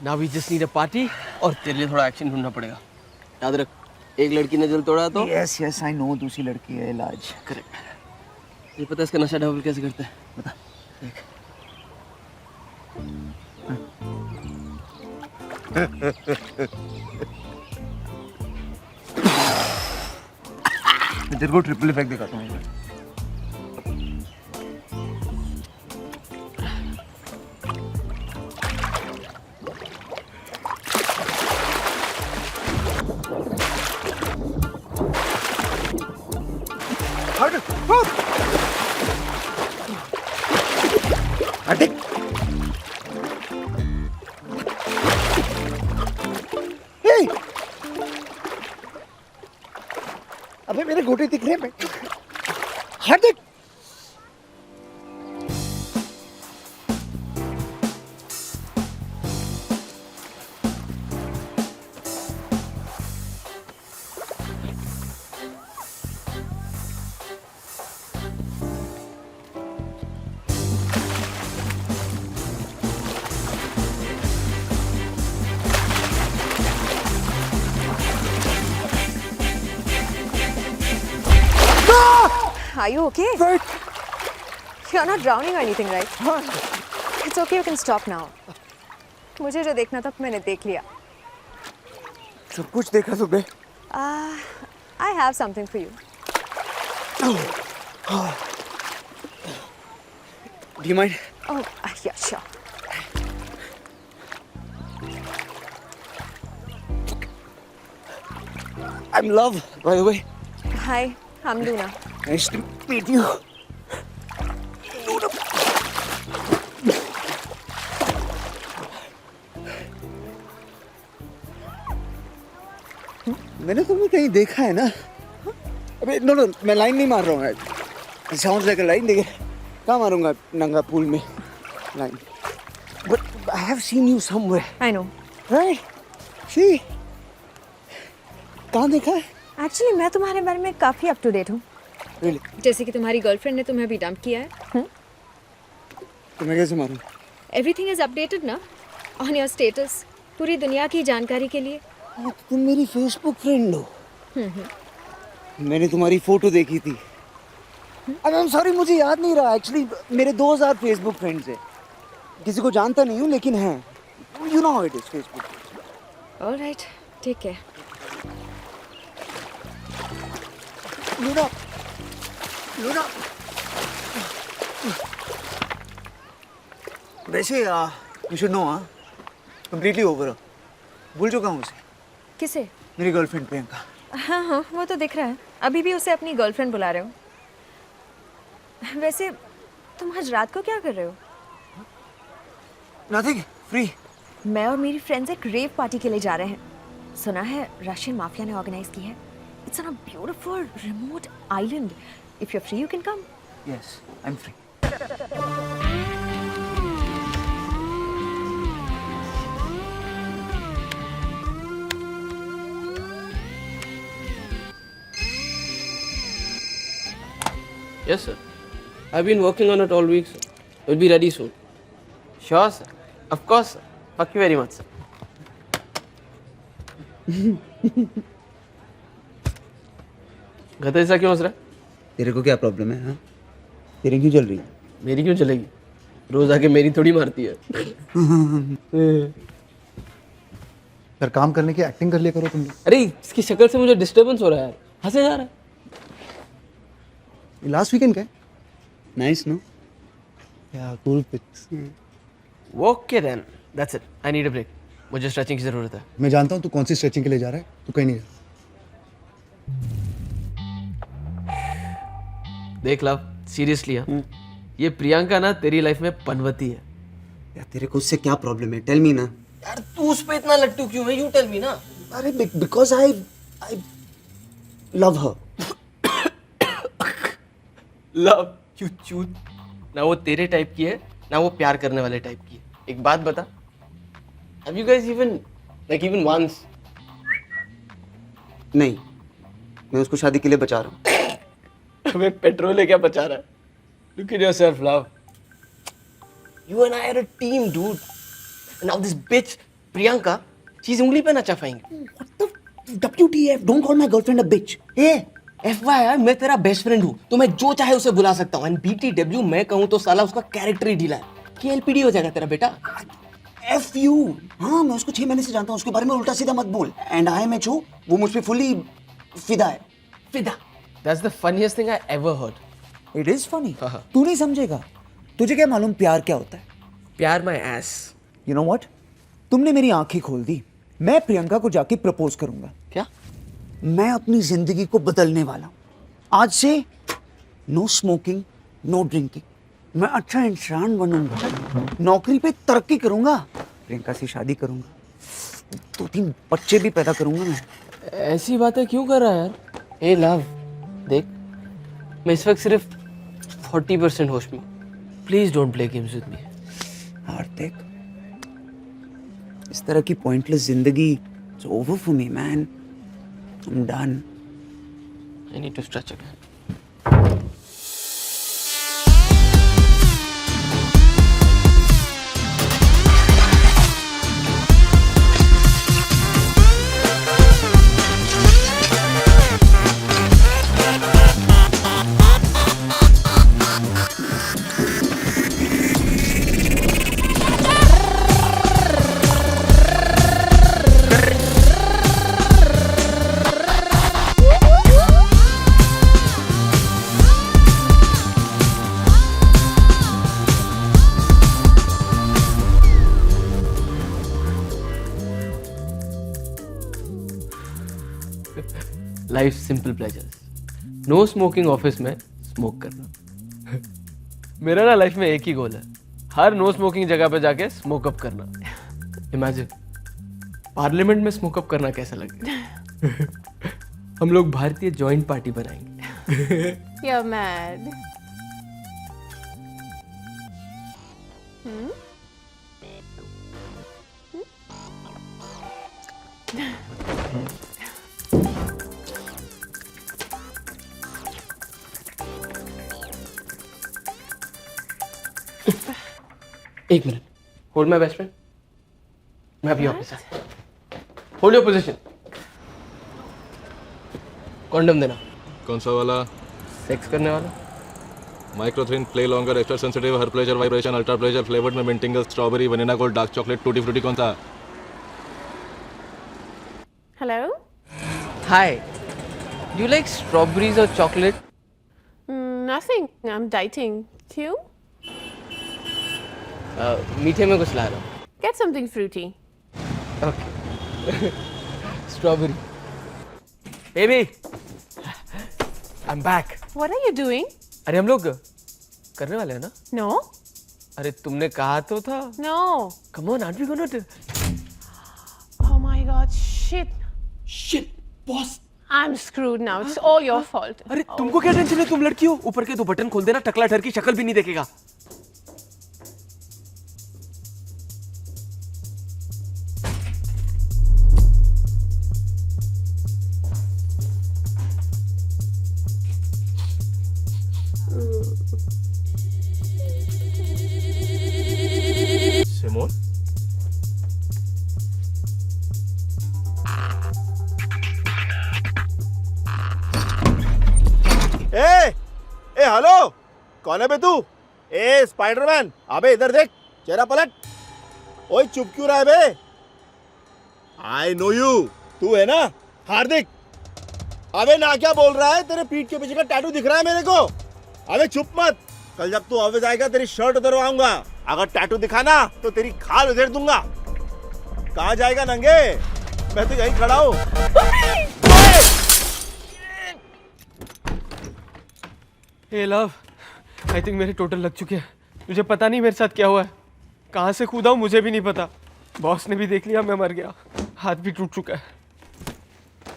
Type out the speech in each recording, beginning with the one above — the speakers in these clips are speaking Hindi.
Now we just need a party और तेरे लिए थोड़ा एक्शन ढूंढना पड़ेगा। याद रख, एक लड़की ने दिल तोड़ा तो यस यस आई नो, दूसरी लड़की है इलाज। करेक्ट। ये पता है इसका नशा डबल कैसे करते हैं? बता। देख। मैं तेरे को ट्रिपल इफेक्ट दिखाता हूँ। हट। अबे मेरे गोटे दिख रहे हैं। हट। Are you okay? Right. You're not drowning or anything, right? हाँ। It's okay, you can stop now. मुझे जो देखना था मैंने देख लिया. सब कुछ देखा सुबह। I have something for you. Do you mind? Oh, yeah, sure. I'm Love, by the way. Hi, I'm Luna. Nice to meet you. Luna. मैंने तुम्हें कहीं देखा है ना? अबे नो नो, मैं लाइन नहीं मार रहा हूँ। It sounds like a line, देखिए कहाँ मारूंगा नंगा पूल में line? But I have seen you somewhere. I know. Right? See? कहाँ देखा है? Actually, मैं तुम्हारे बारे में काफी up to date हूँ. Really? जैसे कि तुम्हारी गर्लफ्रेंड ने तुम्हें अभी डंप किया है. तो मैं कैसे मारूं? Everything is updated ना? On your status. पूरी दुनिया की जानकारी के लिए. हाँ, तो तुम मेरी फेसबुक फ्रेंड हो। मैंने तुम्हारी फोटो देखी थी। आई एम सॉरी, मुझे याद नहीं रहा। एक्चुअली मेरे 2000 फेसबुक फ्रेंड्स हैं। किसी को जानता नहीं हूँ लेकिन हैं। You know how it is Facebook. All right, take care. Luna, Luna. वैसे you should know, completely over. भूल चुका हूँ उसे। किसे? मेरी गर्लफ्रेंड प्रियंका। हाँ हाँ, वो तो दिख रहा है. अभी भी उसे अपनी गर्लफ्रेंड बुला रहे हो. वैसे तुम आज रात को क्या कर रहे हो? Nothing, free. मैं और मेरी फ्रेंड्स एक रेव पार्टी के लिए जा रहे हैं. सुना है रशियन माफिया ने ऑर्गेनाइज की है. It's on a beautiful remote island. If you are free you can come. Yes, I am free. Yes, sir. I've been working on it all week, sir. It will be ready soon. Sure, sir. Of course, sir. Thank you very much, sir. गधा ऐसा क्यों हंस रहा है? तेरे को क्या प्रॉब्लम है? हाँ, तेरी क्यों चल रही है? मेरी क्यों चलेगी? रोज आके मेरी थोड़ी मारती है। यार काम करने की एक्टिंग कर लिया करो तुम लोग। अरे इसकी शक्ल से मुझे डिस्टर्बेंस हो रहा है यार। हंसे जा रहा है। लास्ट वीकेंड का है? Nice no? Yeah cool pics. Okay then, that's it. I need a break. मुझे स्ट्रेचिंग की जरूरत है। मैं जानता हूँ तू कौन सी स्ट्रेचिंग के लिए जा रहा है। तू कहीं नहीं जा। देख लव, सीरियसली हाँ, ये प्रियंका ना तेरी लाइफ में पनवती है। यार तेरे को उससे क्या प्रॉब्लम है? टेल मी ना। यार तू उस पे इतना लट्टू क्यों है? यू टेल मी ना। अरे because I love her. Love you चूत। ना वो तेरे टाइप की है ना वो प्यार करने वाले टाइप की है। एक बात बता, have you guys even once? नहीं, मैं उसको शादी के लिए बचा रहा हूँ। हमें पेट्रोल है क्या बचा रहा है? Look at yourself, love. You and I are a team, dude. And now this bitch Priyanka चीज उंगली पे ना चफाएंगे। What the WTF? Don't call my girlfriend a bitch. FYI मैं तेरा बेस्ट फ्रेंड हूँ, तो मैं जो चाहे उसे बुला सकता हूँ। एंड BTW मैं कहूँ तो साला उसका कैरेक्टर ही ढीला है। KLPD हो जाएगा तेरा बेटा। F you. हाँ, मैं उसको 6 महीने से जानता हूँ, उसके बारे में उल्टा सीधा मत बोल। And IMHO, वो मुझ पे fully फिदा है। फिदा। That's the funniest thing I ever heard. It is funny. हाँ। तू नहीं समझेगा। तुझे क्या मालूम प्यार क्या होता है? प्यार my ass. You know what? तुमने मेरी आंखें खोल दी। मैं प्रियंका को जाके प्रपोज करूंगा। क्या? मैं अपनी जिंदगी को बदलने वाला हूँ। आज से नो स्मोकिंग, नो ड्रिंकिंग। मैं अच्छा इंसान बनूंगा, नौकरी पे तरक्की करूंगा, प्रियंका से शादी करूंगा, 2-3 बच्चे भी पैदा करूंगा मैं। ऐसी बातें क्यों कर रहा है यार? ए लव, देख मैं इस वक्त सिर्फ 40% होश में। Please don't play games with me. Hardik, इस तरह की पॉइंटलेस जिंदगी it's over for me man. I am done. I need to stretch again. Life simple pleasures. No smoking office में स्मोक करना। मेरा ना लाइफ में एक ही गोल है, हर नो स्मोकिंग जगह पे जाके स्मोक अप करना। इमेजिन पार्लियामेंट में स्मोक अप करना कैसा लगेगा। हम लोग भारतीय जॉइंट पार्टी बनाएंगे। You're mad. एक minute, hold my best friend. मैं अभी ऑफिस आ। Hold your position. कॉन्डम देना। कौन सा वाला? सेक्स करने वाला। Microthin, play longer, extra sensitive, her pleasure, vibration, ultra pleasure, flavoured में mint tingle, strawberry, vanilla gold, dark chocolate, tutti frutti. कौन सा? Hello? Hi, do you like strawberries और chocolate? Nothing. I'm dieting. You? मीठे में कुछ ला रहा हूँ। Get something fruity. Okay. Strawberry. Baby, I am back. What are you doing? अरे हम लोग करने वाले हैं ना? No? अरे तुमने कहा तो था। No. Come on, aren't we gonna do? Oh my god, shit. Shit, boss. I'm screwed now. It's all your fault. अरे तुमको क्या टेंशन है? तुम लड़की हो। ऊपर के 2 बटन खोल देना, टकला ठर की शक्ल भी नहीं देखेगा। सिमोन? ए हेलो, कौन है बे तू? ए स्पाइडरमैन, अबे इधर देख, चेहरा पलट। ओए चुप क्यों रहा है बे? आई नो यू, तू है ना हार्दिक? अबे ना क्या बोल रहा है? तेरे पीठ के पीछे का टैटू दिख रहा है मेरे को। अबे चुप मत, कल जब तू ऑफिस आएगा तेरी शर्ट उतरवाऊंगा। अगर टैटू दिखाना तो तेरी खाल उधेड़ दूंगा। कहाँ जाएगा नंगे? मैं तो यहीं खड़ा हूँ। हे लव, आई थिंक मेरे टोटल लग चुके हैं। मुझे पता नहीं मेरे साथ क्या हुआ है, कहाँ से कूदा हूँ मुझे भी नहीं पता। बॉस ने भी देख लिया, मैं मर गया, हाथ भी टूट चुका है।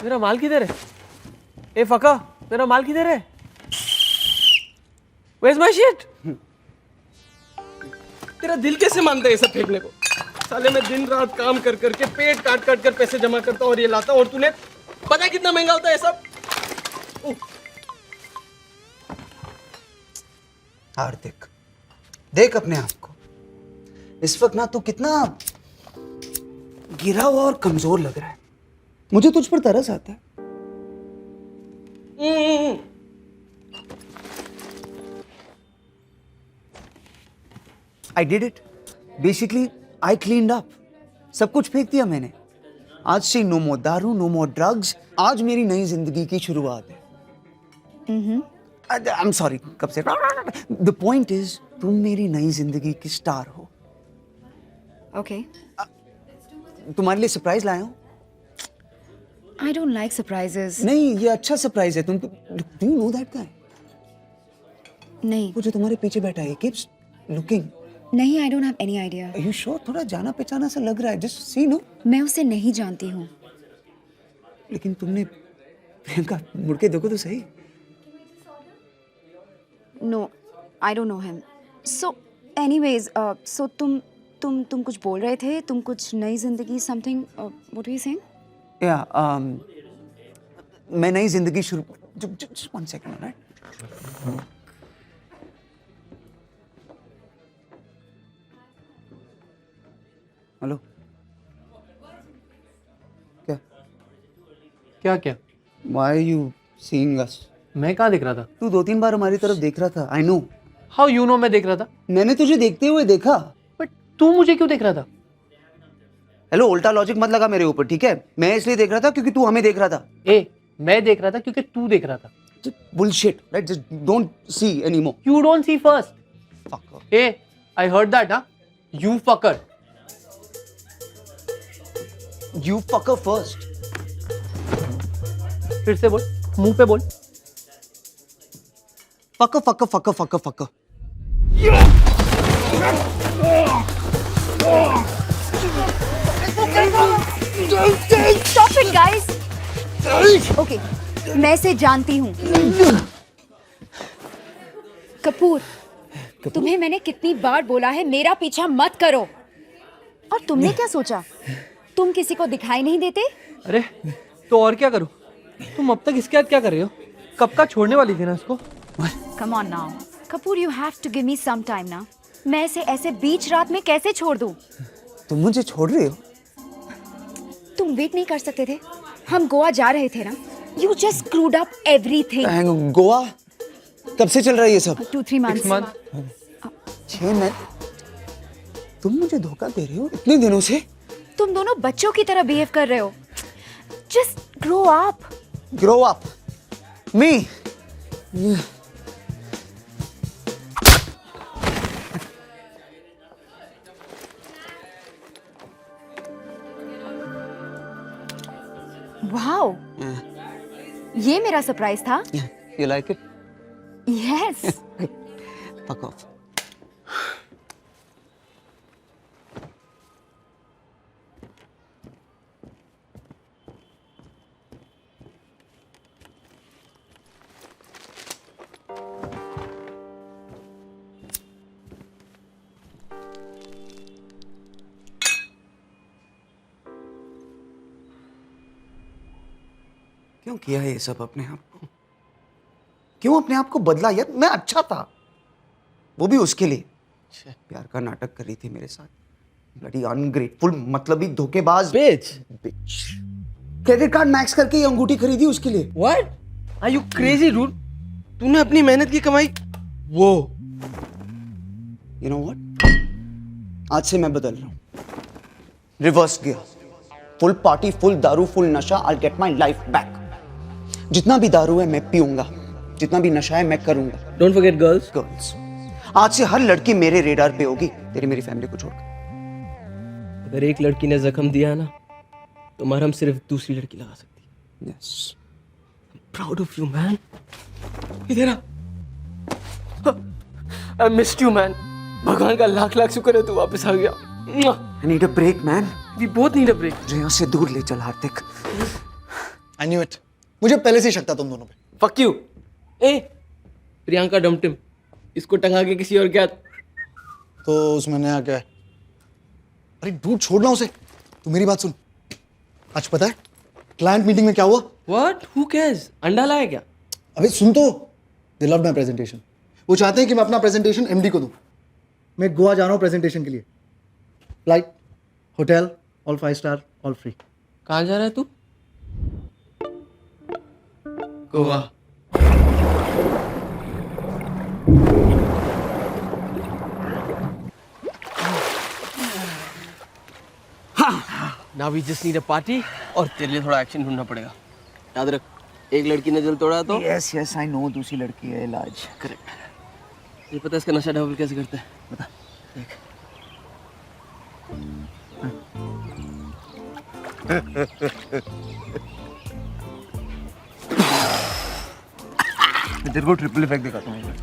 मेरा माल किधर है? ए फका, मेरा माल किधर है? Where's my shit? तेरा दिल कैसे मानता है ये सब फेंकने को? साले मैं दिन रात काम कर करके पेट काट काट कर पैसे जमा करता हूँ और ये लाता हूँ, और तूने पता है कितना महंगा होता है ये सब? हार्दिक, देख अपने आप को। इस वक्त ना तू कितना गिरा हुआ और कमजोर लग रहा है। मुझे तुझ पर तरस आता है। I did it. Basically, I cleaned up. सब कुछ फेंक दिया मैंने। आज से नो मोर दारू, नो मोर ड्रग्स। आज मेरी नई जिंदगी की शुरुआत है। I'm sorry, कब से? The point is, तुम मेरी नई जिंदगी की स्टार हो। Okay. तुम्हारे लिए सरप्राइज लाया हूँ। I don't like surprises. नहीं, ये अच्छा सरप्राइज है। तुम do you know that guy? नहीं, वो जो तुम्हारे पीछे बैठा है, he keeps looking. नहीं, I don't have any idea. Are you sure? थोड़ा जाना पहचाना सा लग रहा है। Just see, no? मैं उसे नहीं जानती हूँ। लेकिन तुमने प्रियंका मुड़ के देखो तो सही। No, I don't know him. So, anyways, so तुम कुछ बोल रहे थे? तुम कुछ नई जिंदगी something? What were you saying? Yeah, मैं नई जिंदगी शुरू। Just 1 second, alright? हेलो। क्या? क्या क्या? Why are you seeing us? मैं कहाँ देख रहा था? तू 2-3 बार हमारी तरफ देख रहा था। I know. How you know मैं देख रहा था? मैंने तुझे देखते हुए देखा। बट तू मुझे क्यों देख रहा था? हेलो, उल्टा लॉजिक मत लगा मेरे ऊपर, ठीक है? मैं इसलिए देख रहा था क्योंकि तू हमें देख रहा था। मैं देख रहा था क्योंकि तू देख रहा था। Bullshit, right? Just don't see anymore. You don't see first. Fucker. I heard that, huh? You fucker. You fucker first. फिर से बोल, मुंह पे बोल। Fucker, fucker, fucker, fucker, fucker. Stop it, guys. Okay, मैं इसे जानती हूँ। कपूर, तुम्हें मैंने कितनी बार बोला है मेरा पीछा मत करो। और तुमने क्या सोचा? तुम किसी को दिखाई नहीं देते? अरे तो और क्या करूं? तुम अब तक इसके साथ क्या कर रहे हो? कब का छोड़ने वाली थी ना इसको? Come on now, Kapoor, you have to give me some time ना। मैं इसे ऐसे बीच रात में कैसे छोड़ दूं? तुम मुझे छोड़ रहे हो? तुम वेट नहीं कर सकते थे? हम गोवा जा रहे थे ना? You just screwed up everything. Goa? कब से चल रहा है ये सब? 2-3 months. 6 month. 6 महीने? तुम मुझे धोखा दे रहे हो इतने दिनों से? तुम दोनों बच्चों की तरह बिहेव कर रहे हो। Just grow up. Grow up. Me. Wow. ये मेरा सरप्राइज था। You like it? Yes. Fuck off. क्यों किया है ये सब अपने आप को? क्यों अपने आप को बदला यार? मैं अच्छा था, वो भी उसके लिए। प्यार का नाटक कर रही थी मेरे साथ। ब्लडी अनग्रेटफुल, मतलबी धोखेबाज Bitch. बिच। क्रेडिट कार्ड मैक्स करके ये अंगूठी खरीदी उसके लिए। What? Are you crazy, dude? तूने अपनी मेहनत की कमाई वो। You know what? आज से मैं बदल रहा हूँ। Reverse gear. Full party, full दारू, फुल नशा। I'll get my life back. जितना भी दारू है मैं पीऊंगा, जितना भी नशा है मैं करूंगा। Don't forget girls. गर्ल्स, आज से हर लड़की मेरे रेडार पे होगी, तेरी मेरी फैमिली को छोड़कर। अगर एक लड़की ने जख्म दिया ना तो मरहम सिर्फ दूसरी लड़की लगा सकती है। Yes, Proud of you, man. इधर आ। I missed you, man. भगवान का लाख लाख शुक्र है तू वापस आ गया। I need a break man. We both need a break. मुझे यहाँ से दूर ले चल हार्दिक। आई न्यू इट, मुझे पहले से ही शक था तुम दोनों पे। Fuck you. प्रियंका डमटिम, इसको टंगा के किसी और क्या? तो उसमें नया क्या है? अरे डूड, छोड़ना उसे। तू मेरी बात सुन। आज पता है क्लाइंट मीटिंग में क्या हुआ? What? Who cares? अंडा लाया क्या? अबे सुन तो, दे लव माई प्रेजेंटेशन। वो चाहते हैं कि मैं अपना प्रेजेंटेशन एमडी को दूं। मैं गोवा जा रहा हूँ प्रेजेंटेशन के लिए। Flight, hotel, all 5 star, all free. कहाँ जा रहा है तू? Goa. Now we just need a party और तेरे लिए थोड़ा एक्शन ढूंढना पड़ेगा। याद रख, एक लड़की ने दिल तोड़ा तो यस यस आई नो, दूसरी लड़की है इलाज। करेक्ट। ये पता है इसका नशा डबल कैसे करते हैं? बता। देख। मैं तेरे को ट्रिपल इफेक्ट दिखाता हूँ।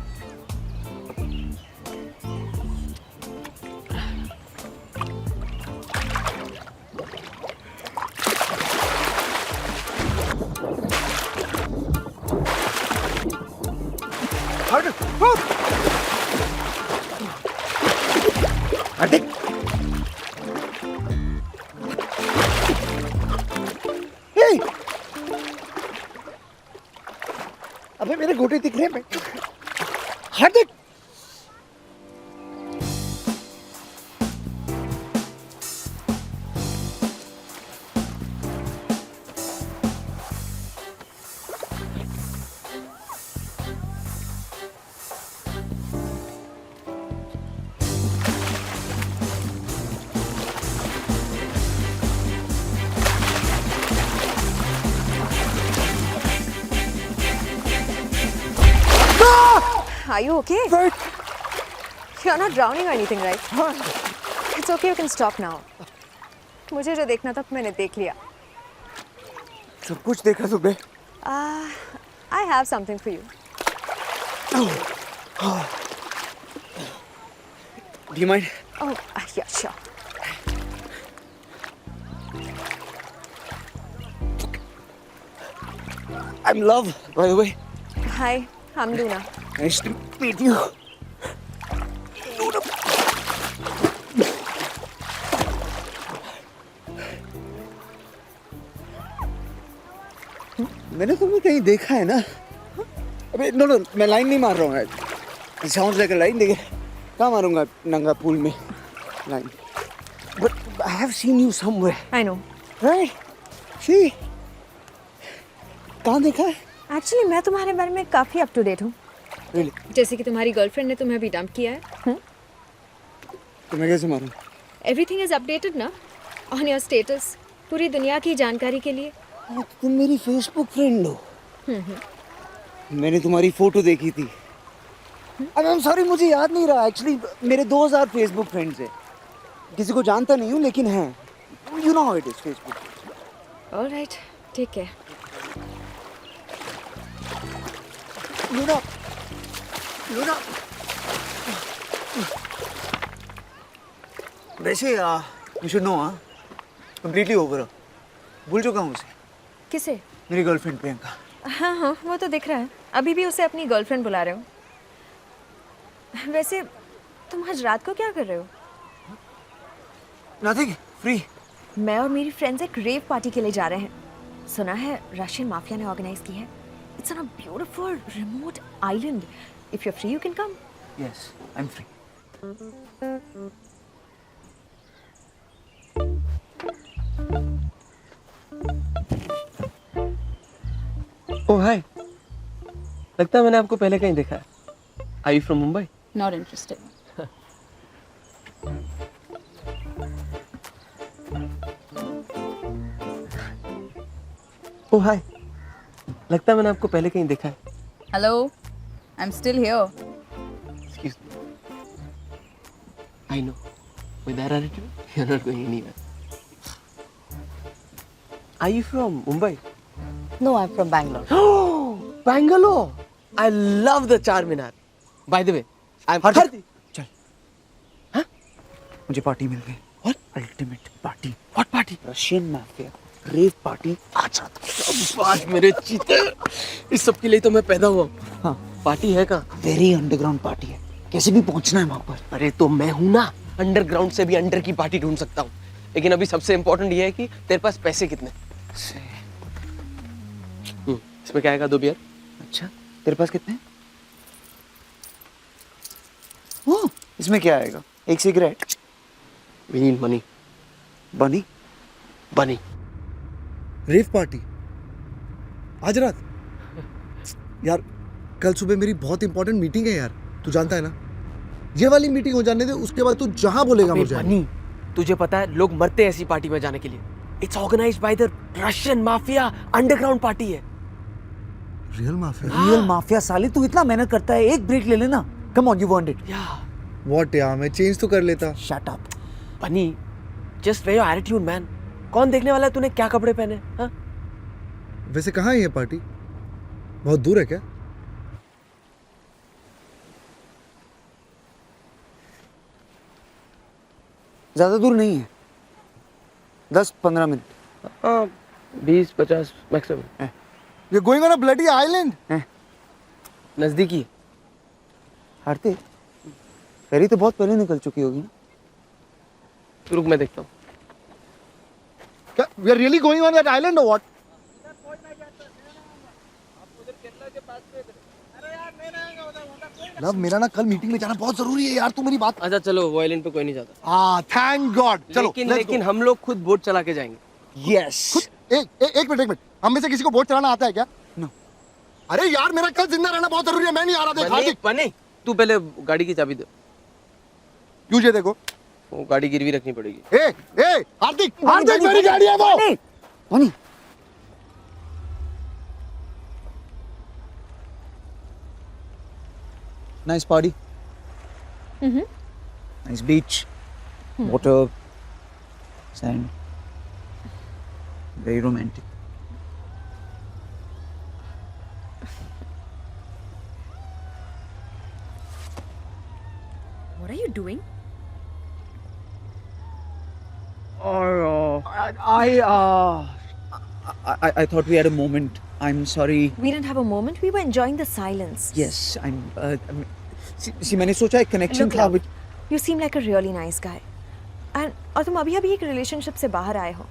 हट। हे! अबे मेरे घोटे दिख रहे हैं। हट। Are you okay? You're not drowning or anything, right? It's okay, you can stop now. मुझे जो देखना था मैंने देख लिया. सब कुछ देखा सुबह। I have something for you. Do you mind? Oh, yeah, sure. I'm Love, by the way. Hi, I'm Luna. Nice to meet you. Luna. मैंने तुम्हें कहीं देखा है ना? अबे नो नो, मैं लाइन नहीं मार रहा हूँ। It sounds like a line, देखिए कहाँ मारूंगा नंगा पूल में line? But I have seen you somewhere. I know. Right? See? कहाँ देखा है? Actually, मैं तुम्हारे बारे में काफ़ी अप टू डेट हूँ. Really? जैसे कि तुम्हारी गर्लफ्रेंड ने तुम्हें अभी डंप किया है. तो मैं कैसे मारूँ? Everything is updated ना? On your status. पूरी दुनिया की जानकारी के लिए. हाँ, तो तुम मेरी फेसबुक फ्रेंड हो। मैंने तुम्हारी फोटो देखी थी। आई एम सॉरी, मुझे याद नहीं रहा। एक्चुअली मेरे 2000 फेसबुक फ्रेंड्स हैं। किसी को जानता नहीं हूँ लेकिन हैं। You know how it is Facebook. All right, take care. Luna, Luna. वैसे you should know, completely over. भूल चुका हूँ उसे। किसे? मेरी गर्लफ्रेंड प्रियंका। हाँ हाँ, वो तो दिख रहा है. अभी भी उसे अपनी गर्लफ्रेंड बुला रहे हो. वैसे तुम आज रात को क्या कर रहे हो? Nothing, free. मैं और मेरी फ्रेंड्स एक रेव पार्टी के लिए जा रहे हैं. सुना है रशियन माफिया ने ऑर्गेनाइज की है. It's on a beautiful remote island. If you are free you can come. Yes, I am free. Oh hi, लगता है मैंने आपको पहले कहीं देखा है. Are you from Mumbai? Not interested. Oh hi, लगता है मैंने आपको पहले कहीं देखा है. Hello, I'm still here. Excuse me. I know. With that attitude, you're not going anywhere. Are you from Mumbai? No, I'm from Bangalore. Oh, Bangalore! I love the Charminar. By the way, I'm Hardik. चल। हाँ? मुझे पार्टी मिल गई। What? Ultimate party. What party? Russian mafia rave party. आज रात। आज मेरे चीते। इस सब के लिए तो मैं पैदा हुआ हूँ. हाँ, पार्टी है कहाँ? वेरी अंडरग्राउंड पार्टी है। कैसे भी पहुंचना है वहां पर। अरे तो मैं हूँ ना, अंडरग्राउंड से भी अंडर की पार्टी ढूंढ सकता हूँ. लेकिन अभी सबसे इम्पोर्टेंट ये है कि तेरे पास पैसे कितने. इसमें क्या आएगा? 2 बियर. अच्छा, तेरे पास कितने हैं? ओह, इसमें क्या आएगा? एक सिगरेट। We need money. बनी? बनी। रेव पार्टी आज रात? यार कल सुबह मेरी बहुत इंपॉर्टेंट मीटिंग है यार, तू जानता है ना। ये वाली मीटिंग हो जाने दे, उसके बाद तू जहां बोलेगा अबे मुझे। बनी, तुझे पता है लोग मरते हैं ऐसी पार्टी में जाने के लिए। It's organised by the Russian mafia, underground party है। Real mafia? रियल माफिया साले, तू इतना मेहनत करता है, एक ब्रेक ले लेना। Come on, you want it. Yeah what यार, मैं चेंज तो कर लेता। Shut up. Bunny, just wear your attitude man. कौन देखने वाला है तूने क्या कपड़े पहने? हाँ, वैसे कहाँ है ये पार्टी? बहुत दूर है क्या? ज्यादा दूर नहीं है, 10-15 मिनट। हाँ 20-50 maximum. You're going on a bloody island? नजदीकी है। हारते फेरी तो बहुत पहले निकल चुकी होगी ना। रुक मैं देखता हूँ। क्या? We are really going on that island or what? Love, मेरा ना कल मीटिंग में जाना बहुत जरूरी है यार, तू मेरी बात। अच्छा चलो, वो आइलैंड पे कोई नहीं जाता। हाँ, थैंक गॉड। चलो लेकिन हम लोग खुद बोट चला के जाएंगे। यस। एक मिनट, हम में से किसी को बोट चलाना आता है क्या? नो। अरे यार, मेरा कल जिंदा रहना बहुत जरूरी है, मैं नहीं आ रहा। देख हार्दिक, बनी, तू पहले गाड़ी की चाबी दे। ये देखो, वो गाड़ी गिरवी रखनी पड़ेगी। हार्दिक, मेरी गाड़ी है वो। बनी, nice party. Nice beach, water, sand. Very romantic. What are you doing? I thought we had a moment. I'm sorry. We didn't have a moment. We were enjoying the silence. Yes, see, मैंने सोचा एक connection Look, था love, which. you seem like a really nice guy. और तुम अभी अभी एक रिलेशनशिप से बाहर आए हो।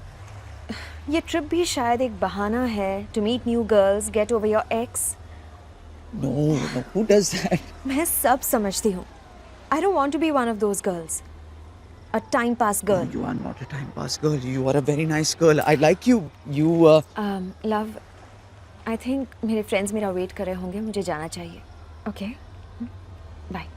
ये ट्रिप भी शायद एक बहाना है to meet new girls, get over your ex. No, who does that? मैं सब समझती हूँ. I don't want to be one of those girls. A time pass girl. You are not a time pass girl. You are a very nice girl. I like you. Love, I think मेरे friends मेरा wait कर रहे होंगे. मुझे जाना चाहिए. Okay? Bye.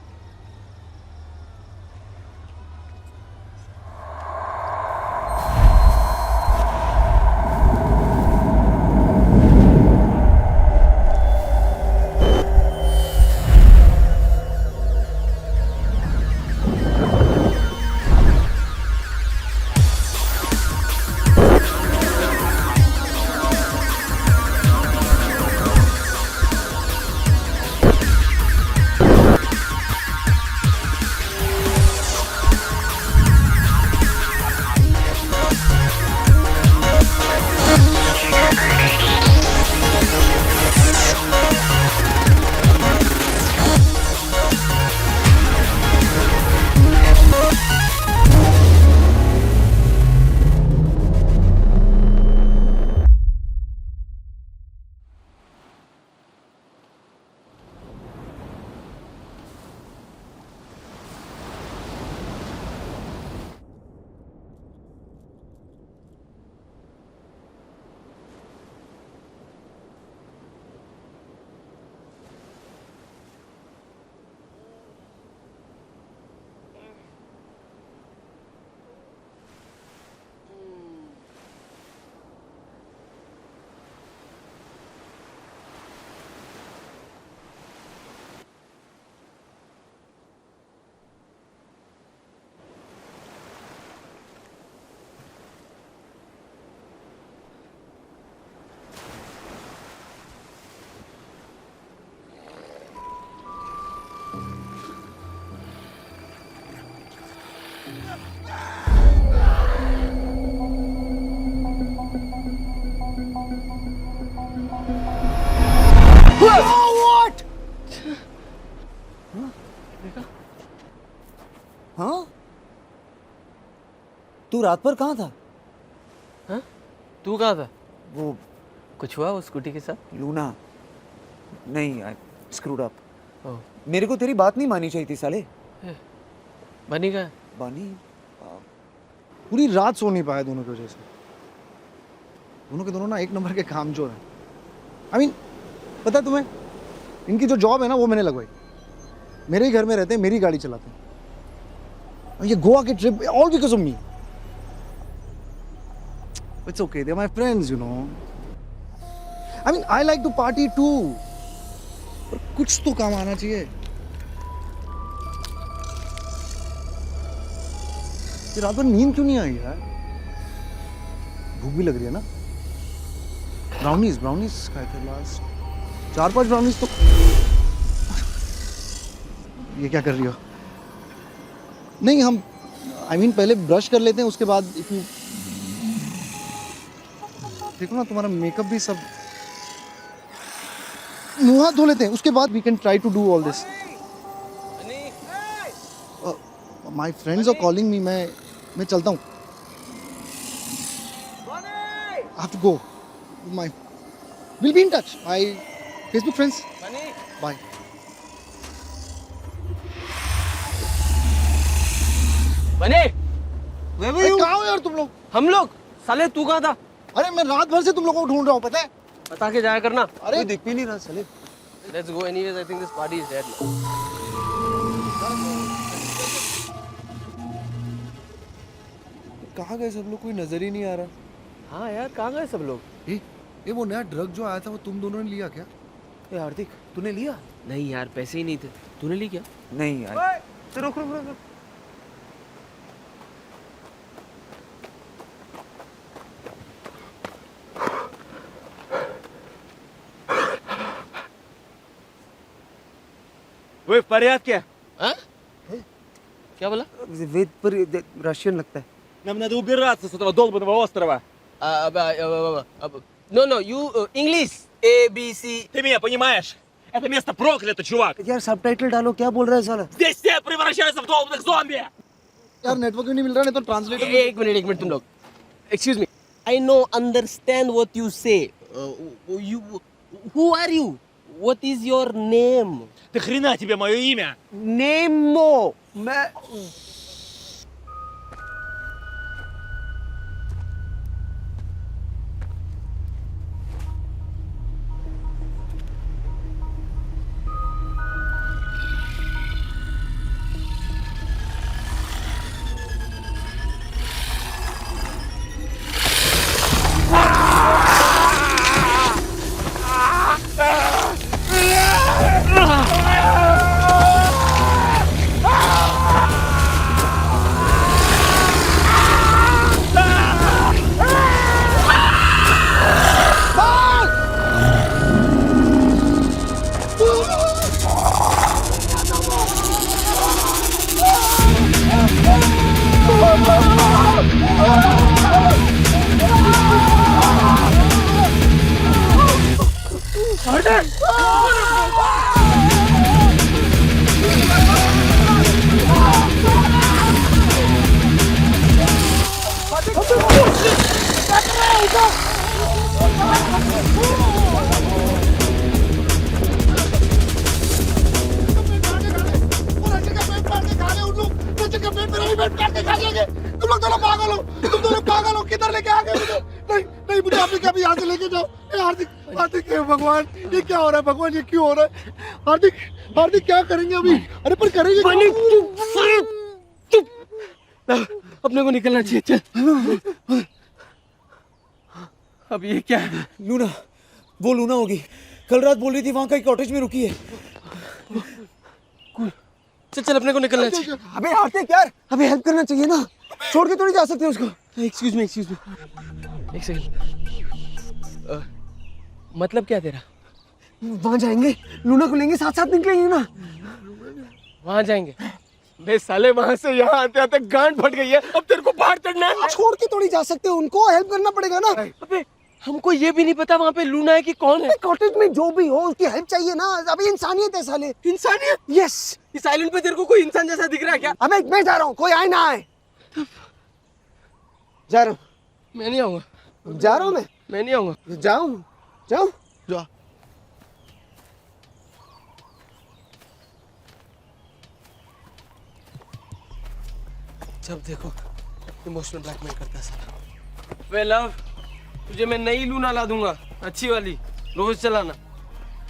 हाँ? तू रात भर कहाँ था? हाँ? तू कहाँ था? वो कुछ हुआ उस स्कूटी के साथ? लूना नहीं, आई स्क्रूड अप। ओह, मेरे को तेरी बात नहीं मानी चाहिए थी साले। बनी का? बानी पूरी रात सो नहीं पाया दोनों की वजह से। दोनों के दोनों ना एक नंबर के कामचोर हैं। आई मीन पता है तुम्हें, इनकी जो जॉब है ना वो मैंने लगवाई। मेरे ही घर में रहते हैं, मेरी गाड़ी चलाते हैं, और ये गोवा की trip all because of me. It's okay, they are my friends, you know. I mean I like to party too, पर कुछ तो काम आना चाहिए। ये रात भर नींद क्यों नहीं आई यार? भूख भी लग रही है ना। ब्राउनीज खाए थे लास्ट, 4-5 ब्राउनीज तो। ये क्या कर रही हो? नहीं, हम आई मीन पहले ब्रश कर लेते हैं, उसके बाद देखो ना तुम्हारा मेकअप भी सब, मुंह हाथ धो लेते हैं, उसके बाद we can try to do all this. My friends are calling me, मैं चलता हूँ। I have to go. My will be in touch, my Facebook friends, bye. बने कहाँ हो यार तुम लोग? हम लोग, साले तू कहाँ था? अरे मैं रात भर से तुम लोगों को ढूंढ रहा हूँ, पता है? बता के जाया करना। अरे दिख भी नहीं रहा साले। Let's go anyways. I think this party is dead now. कहाँ गए सब लोग? कोई नजर ही नहीं आ रहा। हाँ यार, कहाँ गए सब लोग? ये वो नया ड्रग जो आया था वो तुम दोनों ने लिया क्या? ए हार्दिक, तूने लिया? नहीं यार, पैसे ही नहीं थे। तूने ली क्या? नहीं यार। तो रुक। वे फरियाद क्या? हाँ? क्या बोला? वेद पर रशियन लगता है। Нам надо убираться с этого долбанного острова. No, you English A B C. Ты меня понимаешь? Это место проклято, чувак. यार सबटाइटल डालो, क्या बोल रहा है साला? Здесь все превращаются в долбанных зомби. यार नेटवर्क क्यों नहीं मिल रहा? नहीं तो ट्रांसलेटर। एक मिनट तुम लोग। Excuse me. I know, understand what you say. Who are you? What is your name? Ты хрена тебе мое имя? Nemo. मैं किधर लेके आ गए मुझे? नहीं मुझे आप अभी यहाँ से लेके जाओ। हार्दिक हे भगवान, ये क्या हो रहा है? भगवान ये क्यों हो रहा है? हार्दिक क्या करेंगे अभी? अरे पर करेंगे क्या? अपने को निकलना चाहिए, चल। अब ये क्या है? लूना, वो लूना होगी। कल रात बोल रही थी वहां का एक कॉटेज में रुकी है। चल अपने को निकलना चाहिए। अबे हार्दिक यार, हमें हेल्प करना चाहिए ना, छोड़ के थोड़ी जा सकते उसको। एक्सक्यूज मी, एक सेकंड। मतलब क्या तेरा? वहां जाएंगे, लूना को लेंगे, साथ निकलेंगे ना। वहां जाएंगे? बे साले, वहां से यहाँ आते आते गांड फट गई है, अब तेरे को बाहर चढ़ना है। छोड़ के थोड़ी जा सकते, उनको हेल्प करना पड़ेगा ना। अबे हमको ये भी नहीं पता वहाँ पे लूना है कि कौन है। कॉटेज में जो भी हो उसकी हेल्प चाहिए ना। अभी इंसानियत है साले। इंसानियत? यस। इस आइलैंड पे तेरे को कोई इंसान जैसा दिख रहा है क्या? अबे मैं जा रहा हूँ, कोई आए ना आए। जा रहा हूँ। मैं नहीं आऊंगा। जा रहा हूँ मैं नहीं आऊंगा। जाऊँ जा। जब देखो इमोशनल ब्लैकमेल करता है साला। वे लव, तुझे मैं नई लूना ला दूंगा, अच्छी वाली, रोज चलाना।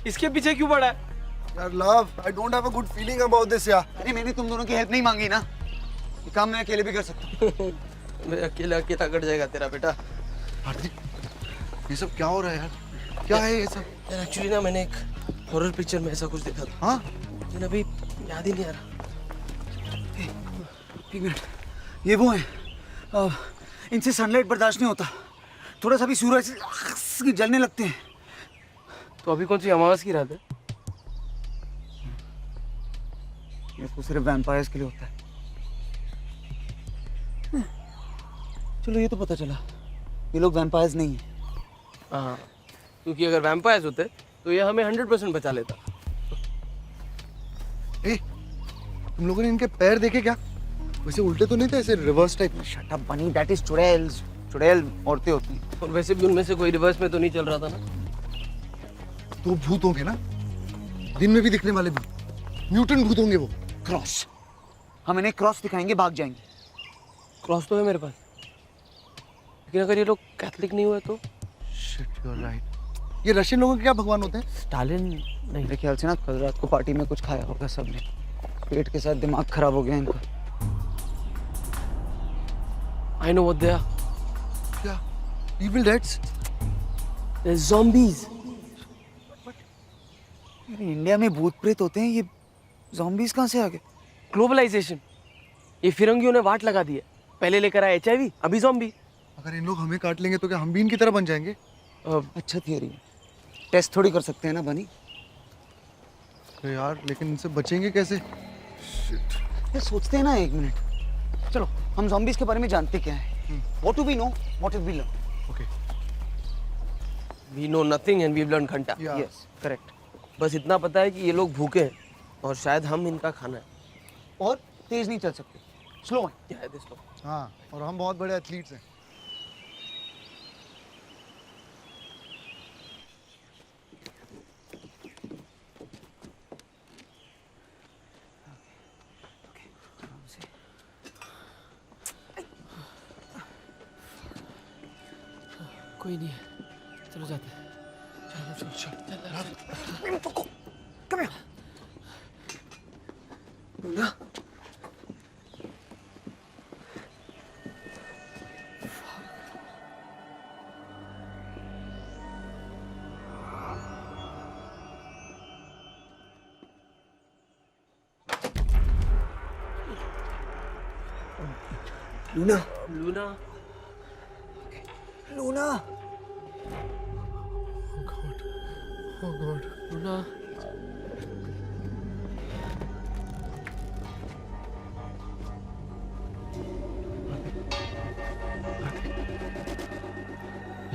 इसके पीछे क्यों पड़ा है? यार love, I don't have a good feeling about this यार। अरे मैंने तुम दोनों की हेल्प नहीं मांगी ना, ये काम मैं अकेले भी कर सकता हूँ। मैं अकेला कट जाएगा तेरा बेटा। हार्दिक, ये सब क्या हो रहा है यार? क्या है ये सब? यार एक्चुअली ना मैंने एक हॉरर पिक्चर में ऐसा कुछ देखा था। हाँ? लेकिन अभी याद ही नहीं आ रहा। एक मिनट, ये वो है, इनसे सनलाइट बर्दाश्त नहीं होता, थोड़ा सा भी सूरज की जलने लगते हैं। तो अभी कौन सी अमावस की रात है? ये तो सिर्फ वैम्पायर्स के लिए होता है। चलो ये तो पता चला, ये लोग वैम्पायर्स नहीं है। हाँ, क्योंकि अगर वैम्पायर्स होते तो ये हमें 100% बचा लेता। ए, तुम लोगों ने इनके पैर देखे क्या? वैसे उल्टे तो नहीं थे, ऐसे रिवर्स टाइप में? शट अप बनी, दैट इज चुड़ैल्स। चुड़ैल औरतें होती हैं। और वैसे भी उनमें से कोई रिवर्स में तो नहीं चल रहा था ना। तो भूत होंगे ना, दिन में भी दिखने वाले भी, म्यूटेंट भूत होंगे वो। क्रॉस, हम इन्हें क्रॉस दिखाएंगे, भाग जाएंगे। क्रॉस तो है मेरे पास, लेकिन अगर ये लोग कैथलिक नहीं हुए तो? Shit, you are right. ये रशियन लोगों के क्या भगवान होते हैं? स्टालिन नहीं। मेरे ख्याल से ना कल रात को पार्टी में कुछ खाया होगा सबने, पेट के साथ दिमाग खराब हो गया इनका। I know what they are. क्या? Evil Deads? They're zombies. India में भूत प्रेत होते हैं, ये ज़ॉम्बीज़ कहाँ से आ गए? ग्लोबलाइजेशन, ये फिरंगियों ने वाट लगा दी है। पहले लेकर आए HIV, अभी ज़ॉम्बी। अगर इन लोग हमें काट लेंगे तो क्या हम भी इनकी तरह बन जाएंगे? अच्छा थियरी है, टेस्ट थोड़ी कर सकते हैं ना बनी। अरे यार, लेकिन इनसे बचेंगे कैसे? ये सोचते हैं ना, एक मिनट, चलो हम ज़ॉम्बीज़ के बारे में जानते क्या है। What do we know? What have we learned? Okay. We know nothing and we've learned घंटा। Yeah. Yes, correct. बस इतना पता है कि ये लोग भूखे हैं और शायद हम इनका खाना है। और तेज नहीं चल सकते, स्लो है। क्या है this लोग? हाँ, और हम बहुत बड़े एथलीट्स हैं। कोई नहीं है, चलो जाते हैं। चलो चलो चलो। Come here. Luna, Luna, Luna, Luna. Oh God. Luna.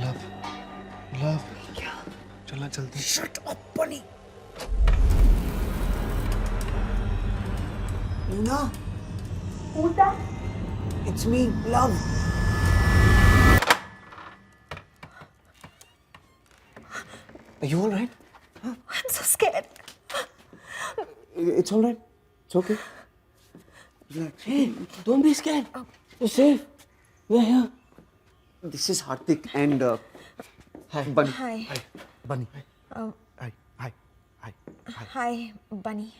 Love. Love. चलना जल्दी। Shut up, bunny. Luna. Who's that? It's me, love. Are you all right? I'm so scared. It's all right. It's okay. Hey, don't be scared. You're safe. We're here. This is Hardik and Bunny. Hi. Bunny. Um, Hi. Hi. Hi. Hi. Hi, Bunny.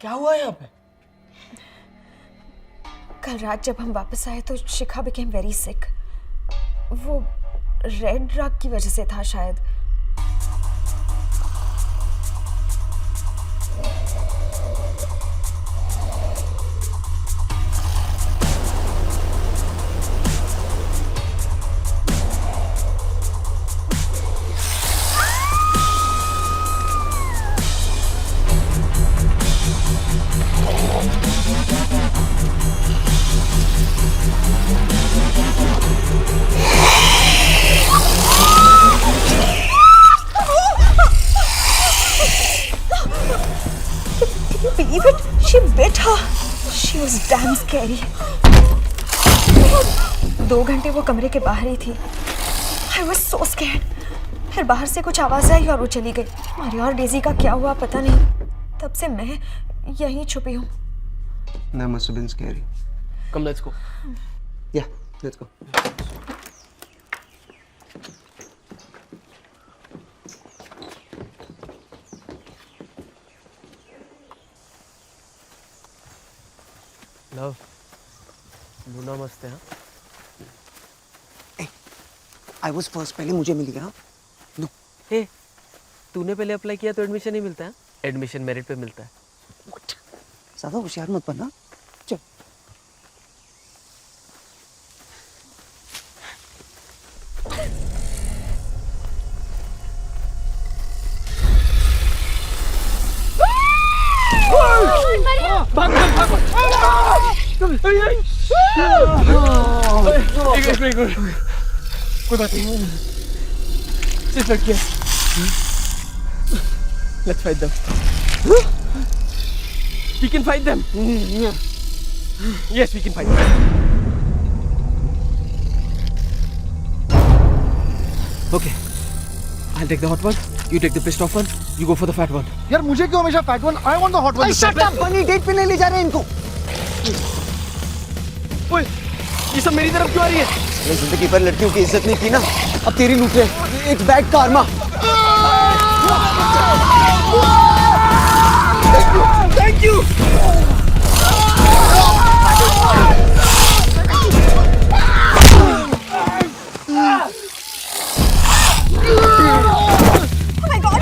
क्या हुआ यहाँ पे? कल रात जब हम वापस आए तो शिखा became very sick. वो रेड ड्रग की वजह से था शायद। Believe it? She bit her. She was damn scary. 2 घंटे वो कमरे के बाहर ही थी। I was so scared. फिर बाहर से कुछ आवाज आई और वो चली गई। मारिया और डेजी का क्या हुआ पता नहीं। तब से मैं यहीं छुपी हूँ। That must have been scary. Come, let's go. Yeah, let's go. Love Luna मस्त है हाँ? आई वॉज फर्स्ट, पहले मुझे मिल गया. नो, हे तूने पहले अप्लाई किया तो एडमिशन नहीं मिलता है. एडमिशन मेरिट पे मिलता है. ज्यादा होशियार मत बनना. चल. कोई बात नहीं. सिर्फ लड़कियां. Let's fight them. We can fight them. Yes, we can fight them. Okay. I'll take the hot one. You take the pissed off one. You go for the fat one. यार मुझे क्यों हमेशा fat one? I want the hot one. Shut up बनी, डेट पे नहीं ले जा रहे हैं इनको. ओए, ये सब मेरी तरफ क्यों आ रही है? मैंने जिंदगी भर लड़कियों की इज्जत नहीं की ना, अब तेरी लूट रहे. It's bad karma. Thank you.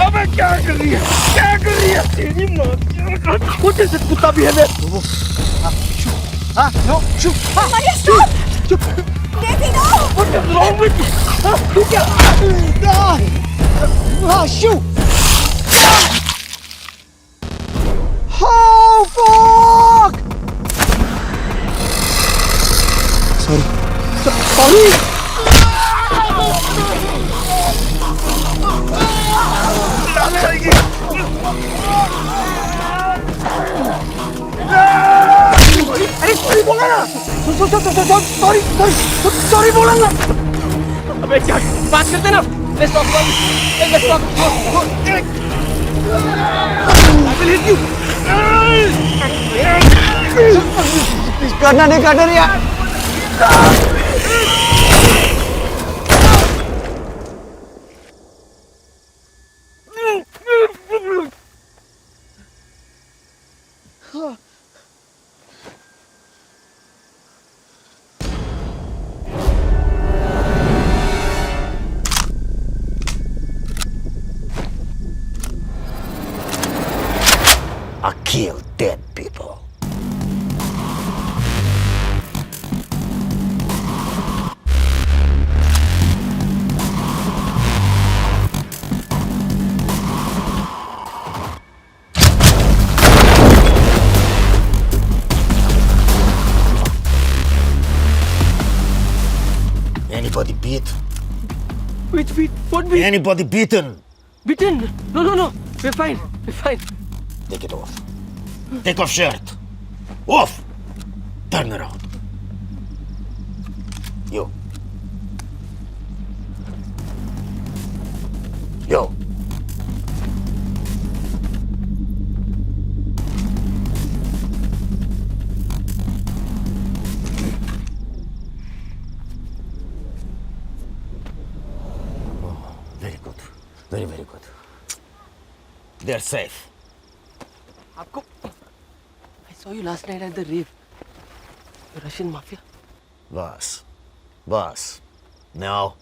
अबे क्या कर रही है? क्या कर रही है? तेरी माँ कुछ ऐसे कुत्ता भी है मैं. हाँ, no, shoe. Maria, stop! Daisy, no! What is wrong with you? तू क्या? Ah, shoot! Oh, fuck! Sorry. अरे सॉरी बोला ना. सॉरी बोला ना. अबे क्या बात करते ना. Let's talk about it. Let's talk. I will hit you. करना नहीं करना यार. I kill dead people. Anybody beat? Which beat? What beat? Anybody beaten? Beaten? No. We're fine. We're fine. Take it off. Take off shirt. Off. Turn around. You. Yo. Very good. Very, very good. They're safe. आपको I saw you last night at the rave. The Russian mafia. Boss. Now,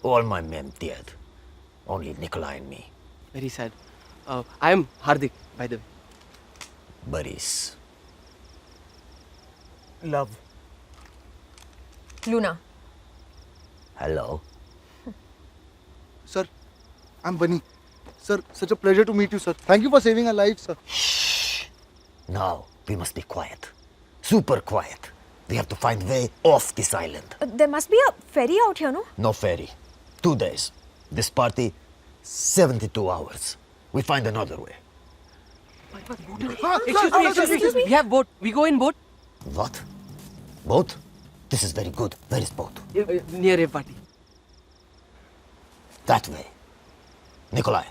all my men dead. Only Nikolai and me. Very sad. I am Hardik, by the way. Boris. Love. Luna. Hello. Sir, I'm Bunny. Sir, such a pleasure to meet you, sir. Thank you for saving our lives, sir. Now, we must be quiet. Super quiet. We have to find way off this island. There must be a ferry out here, no? No ferry. 2 days. This party, 72 hours. We find another way. Excuse me. We have boat. We go in boat. What? Boat? This is very good. Where is boat? Near rave party. That way. Nikolai.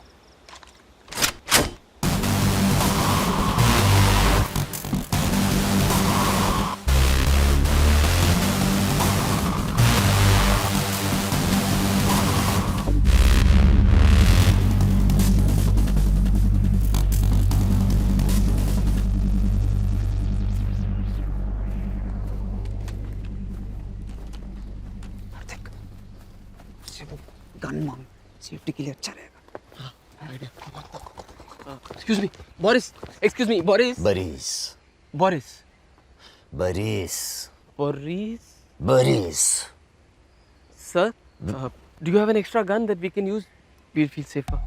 Gun मांग, सेफ्टी के लिए अच्छा रहेगा. Excuse me, Boris. Excuse me, Boris. Борис. Boris. Борис. Boris. Борис. Sir, do you have an extra gun that we can use? We'll feel safer.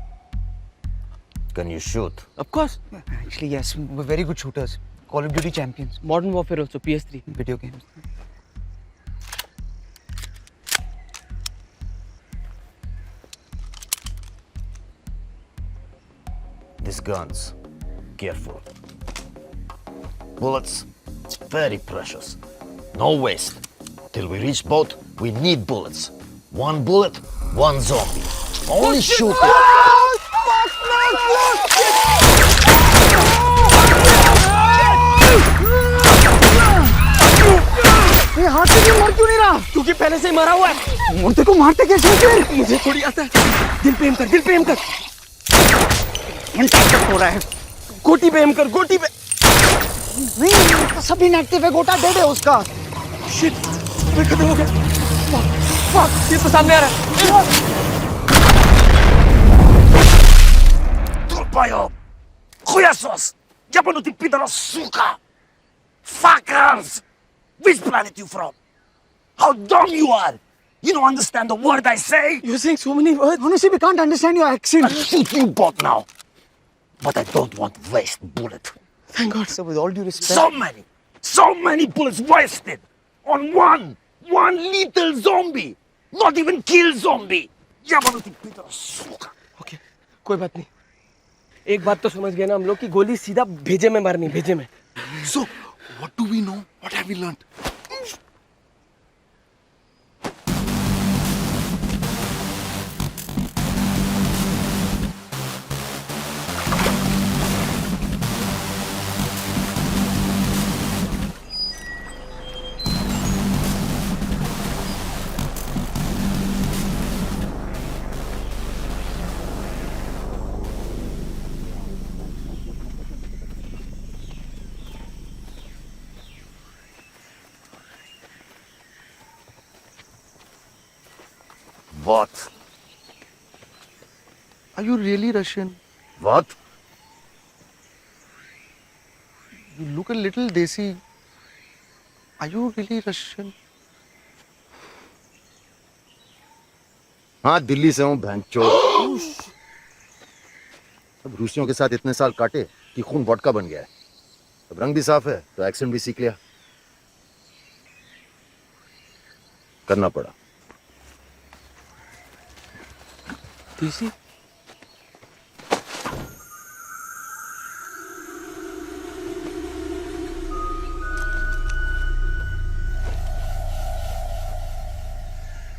Can you shoot? Of course. Actually, yes, we're very good shooters. Call of Duty champions. Modern Warfare also, PS3. Video games. These guns. Careful. Bullets. Very precious. No waste. Till we reach boat, we need bullets. One bullet, one zombie. Only shoot it. ये हाथ से क्यों मर क्यों नहीं रहा? क्योंकि पहले से ही मरा हुआ है. मुझे को मारते कैसे फिर? मुझे थोड़ी आता है. दिल पे एम कर, दिल पे एम कर. इंटरेक्ट हो रहा है. गोटी पे एम कर, गोटी पे. नहीं, सब इनएक्टिव है, गोटा डेड है उसका. शिट, मैं खत्म हो गया. फक, ये तो सामने आ रहा है. Turpajo! Chujasos! Jablonuti pidaro suka! Fuckers! Which planet you from? How dumb you are! You don't understand the word I say? You're saying so many words. Honestly, we can't understand your accent. I'll shoot you both now. But I don't want to waste bullet. Thank God. So with all due respect, So many bullets wasted on one little zombie. Not even kill zombie. Jablonuti pidaro suka! Okay, कोई बात नहीं. एक बात तो समझ गए ना हम लोग कि गोली सीधा भेजे में मारनी, भेजे में. So, what do we know? What have we learned? What? Are you really Russian? What? You look a little desi. Are you really Russian? हाँ दिल्ली से हूँ भैंचोद. अब रूसियों के साथ इतने साल काटे कि खून वोडका बन गया है. अब रंग भी साफ है तो एक्सेंट भी सीख लिया. करना पड़ा. देसी.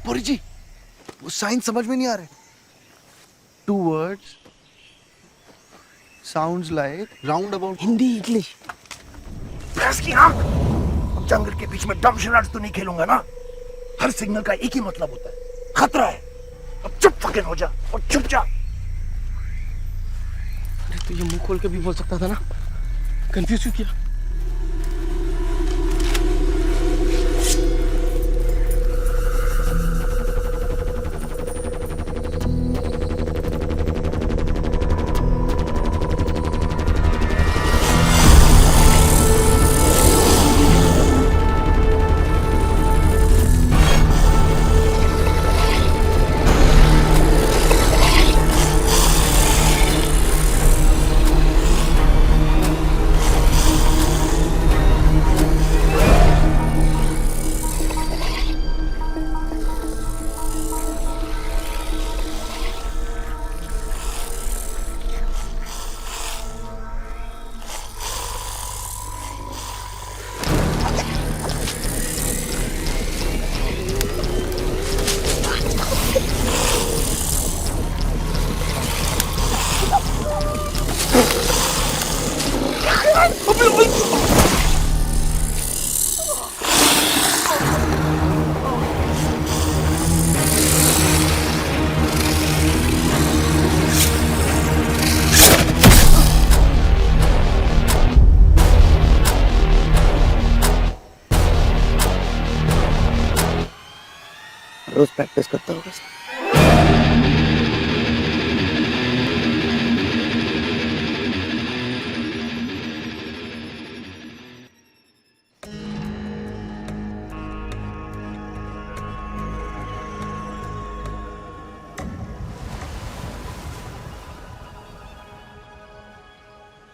बोरी जी, वो साइन समझ में नहीं आ रहे. 2 words. Sounds like roundabout. Hindi English. भैंस की आंख. अब जंगल के बीच में डम शरारत तो नहीं खेलूंगा ना. हर सिग्नल का एक ही मतलब होता है. खतरा है. अब चुप फकिंग हो जा और चुप जा. अरे तो ये मुंह खोल के भी बोल सकता था ना. कंफ्यूज क्यों किया? रोज प्रैक्टिस करता होगा.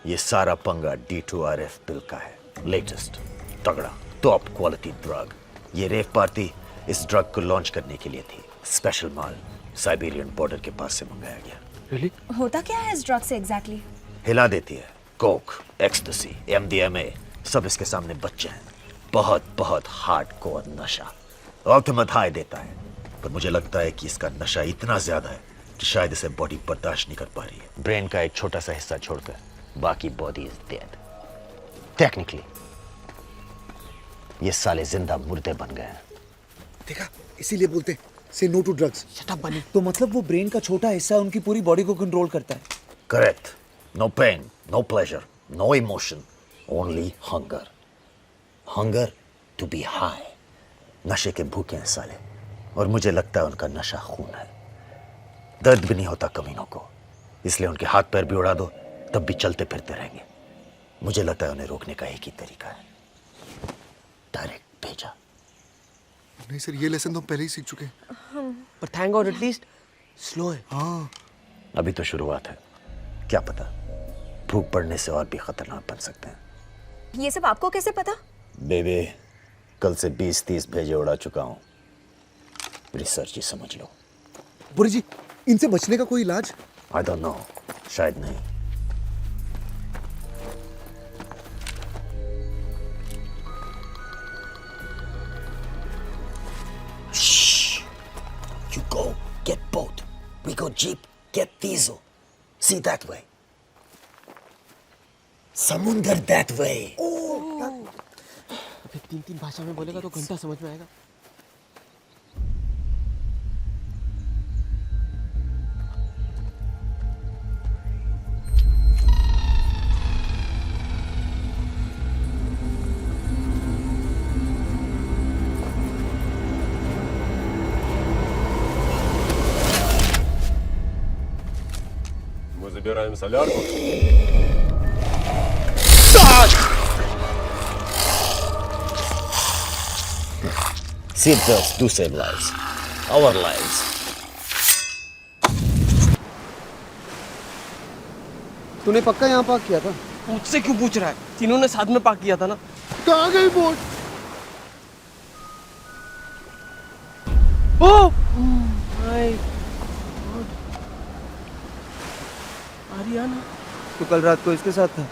ये सारा पंगा D2RF बिल का है। लेटेस्ट तगड़ा टॉप क्वालिटी ड्रग। ये रेव पार्टी इस ड्रग को लॉन्च करने के लिए थी। स्पेशल माल साइबेरियन बॉर्डर के पास से मंगाया गया। रियली? होता क्या है इस ड्रग से एग्जैक्टली? हिला देती है। कोक, एक्सटेसी, MDMA सब इसके सामने बच्चे हैं। बहुत बहुत हार्डकोर नशा। अल्टीमेट हाई देता है, पर मुझे लगता है कि इसका नशा इतना ज्यादा है कि शायद इसे बॉडी बर्दाश्त नहीं कर पा रही है। ब्रेन का एक छोटा सा हिस्सा छोड़कर बाकी बॉडी इज डेड। टेक्निकली ये साले जिंदा मुर्दे बन गए हैं। देखा, इसीलिए बोलते say no to drugs. Shut up bunny. तो मतलब वो ब्रेन का छोटा हिस्सा उनकी पूरी बॉडी को कंट्रोल करता है। Correct. No pain, no pleasure, no emotion, only hunger. Hunger to be high. नशे के भूखे हैं साले, और मुझे लगता है उनका नशा खून है। दर्द भी नहीं होता कमीनों को, इसलिए उनके हाथ पैर भी उड़ा दो तब भी चलते फिरते रहेंगे। मुझे लगता है उन्हें रोकने का एक ही तरीका है, डायरेक्ट भेजा। नहीं सर, ये लेसन तो हम पहले ही सीख चुके हैं। पर थैंक गॉड एटलीस्ट स्लो है। हाँ, अभी तो शुरुआत है, क्या पता भूख पड़ने से और भी खतरनाक बन सकते हैं। ये सब आपको कैसे पता? बेबे, कल से 20-30 भेजे उड़ा चुका हूं। रिसर्च ही समझ लो। बुरी जी, इनसे बचने का कोई इलाज? आई डोंट नो, शायद नहीं। Shh. You go get boat. We go jeep, get diesel. See that way. समुंदर that way. अबे 3 भाषा में बोलेगा तो घंटा समझ में आएगा। Мы забираем солярку. Seatbelts do save lives. Our lives. तूने पक्का यहाँ पार्क किया था? मुझसे क्यों पूछ रहा है? तीनों ने साथ में पार्क किया था ना। कहाँ गई boat? Oh my God, Ariana. तो कल रात को इसके साथ था।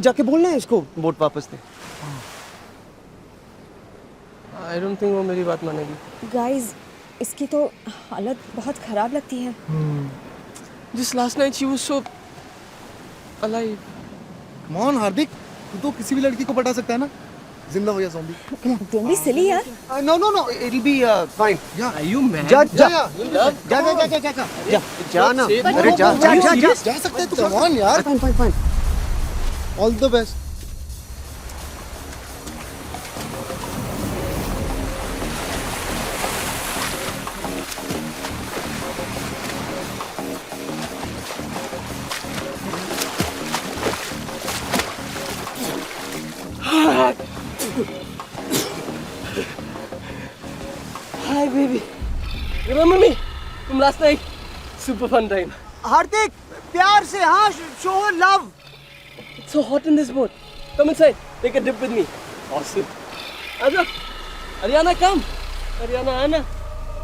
जाके बोलना है इसको बोट वापस दे। आई डोंट थिंक वो मेरी बात मानेगी। गाइस, इसकी तो हालत बहुत खराब लगती है। Just last night she was so alive. Come on, हार्दिक, तू तो किसी भी लड़की को पटा सकता है ना? जिंदा हो या ज़ॉम्बी? Don't be silly यार। No, no, no, it'll be fine. Are you mad? जा जा जा, जा ना। अरे जा जा जा जा। जा सकते हैं तो come on यार। Fine, fine, fine. All the best. Hi baby. Remember me from last night? Super fun time. हार्दिक, प्यार से हाँ, show love. It's so hot in this boat. Come inside. Take a dip with me. Awesome. Aja. Ariana, come. Ariana, Anna.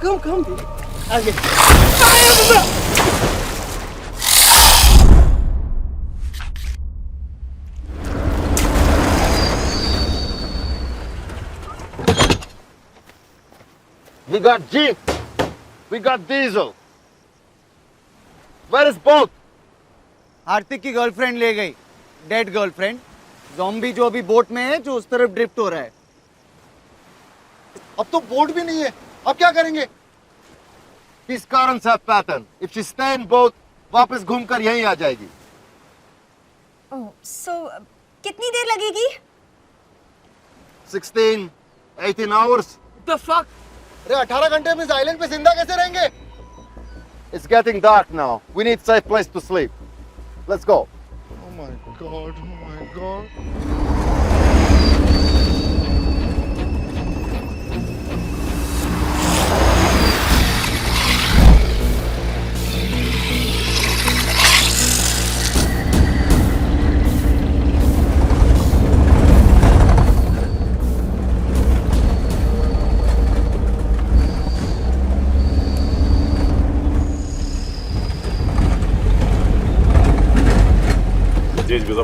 Come, come. Okay. We got jeep. We got diesel. Where is boat? हार्दिक की गर्लफ्रेंड ले गई, डेड गर्लफ्रेंड। ज़ॉम्बी जो अभी बोट में है, जो उस तरफ ड्रिफ्ट हो रहा है। अब तो बोट भी नहीं है, अब क्या करेंगे? These currents have pattern. If she stay in boat, वापस घूमकर यहीं आ जाएगी। ओह, so कितनी देर लगेगी? 16, 18 hours. What the fuck? अरे 18 घंटे में इस आइलैंड पे जिंदा कैसे रहेंगे? It's getting dark now. We need safe place to sleep. Let's go. Oh my god, oh my god.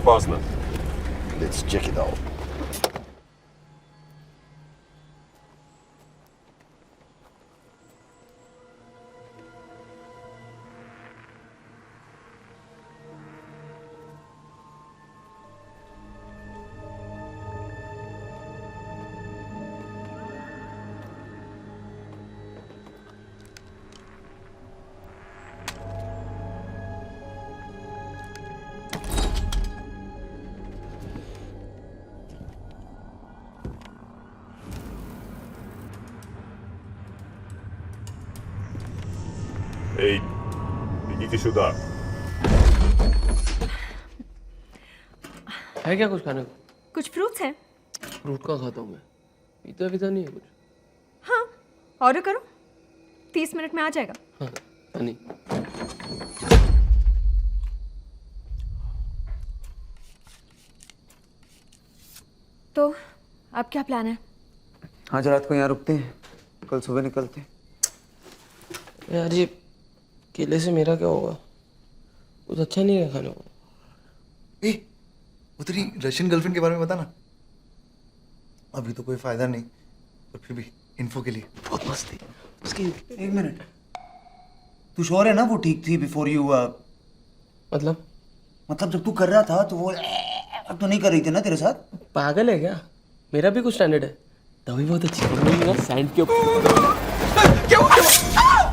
fastener. Let's check it out. Hey, iди ты сюда. है क्या कुछ खाने को? कुछ फ्रूट्स हैं? फ्रूट का खाता हूँ मैं, पीता वीता नहीं है कुछ। हाँ, ऑर्डर करो, 30 मिनट में आ जाएगा। हाँ, नहीं। तो अब क्या प्लान है? आज रात को यहाँ रुकते हैं, कल सुबह निकलते हैं। यार ये केले से मेरा क्या होगा? कुछ अच्छा नहीं है खाने को। ए, वो तेरी रशियन गर्लफ्रेंड के बारे में बता ना। अभी तो कोई फायदा नहीं, पर फिर भी इन्फो के लिए। बहुत मस्त थी उसकी। एक मिनट, तू श्योर है ना वो ठीक थी बिफोर यू? मतलब जब तू कर रहा था तो वो अब तो नहीं कर रही थी ना तेरे साथ? पागल है क्या? मेरा भी कुछ स्टैंडर्ड है, तभी बहुत अच्छी है। सैंड के ऊपर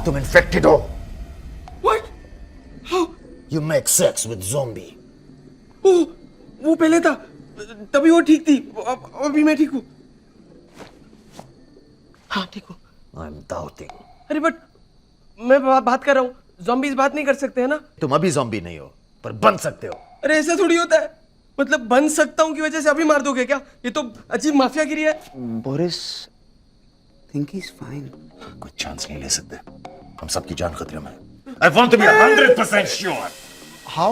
तुम infected हो? What? How? You make sex with zombie. वो पहले था, तभी वो ठीक थी, अभी मैं ठीक हूँ। हाँ ठीक हूँ। I'm doubting. अरे बट मैं बात कर रहा हूँ, zombies बात नहीं कर सकते हैं ना? तुम अभी zombie नहीं हो, पर बन सकते हो। अरे ऐसा थोड़ी होता है, मतलब बन सकता हूँ की वजह से अभी मार दोगे क्या? ये तो अजीब माफियागिरी है। Boris, think he's fine. कोई चांस नहीं ले सकते, हम सबकी जान खतरे में। I want to be 100% sure. How?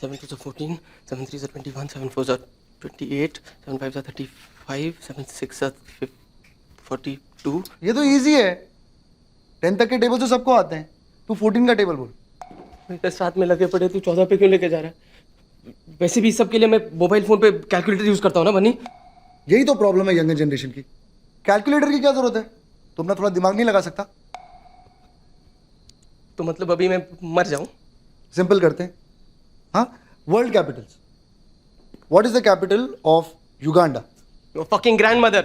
7 2 14, 7 3 21, 7 4 28, 7 5 35, 7 6 42। ये तो इजी है, 10 तक के टेबल तो सबको आते हैं। तू 14 का टेबल बोल। मेरे साथ में लगे पड़े, तू 14 पे क्यों लेके जा रहा है? वैसे भी सब के लिए मैं मोबाइल फोन पे कैलकुलेटर यूज करता हूँ ना बनी। यही तो प्रॉब्लम है यंगर जनरेशन की। कैलकुलेटर की क्या जरूरत है? तुम ना थोड़ा दिमाग नहीं लगा सकता? तो मतलब अभी मैं मर जाऊं? सिंपल करते हैं। हाँ, world Capitals. What is the capital of Uganda? Your fucking grandmother.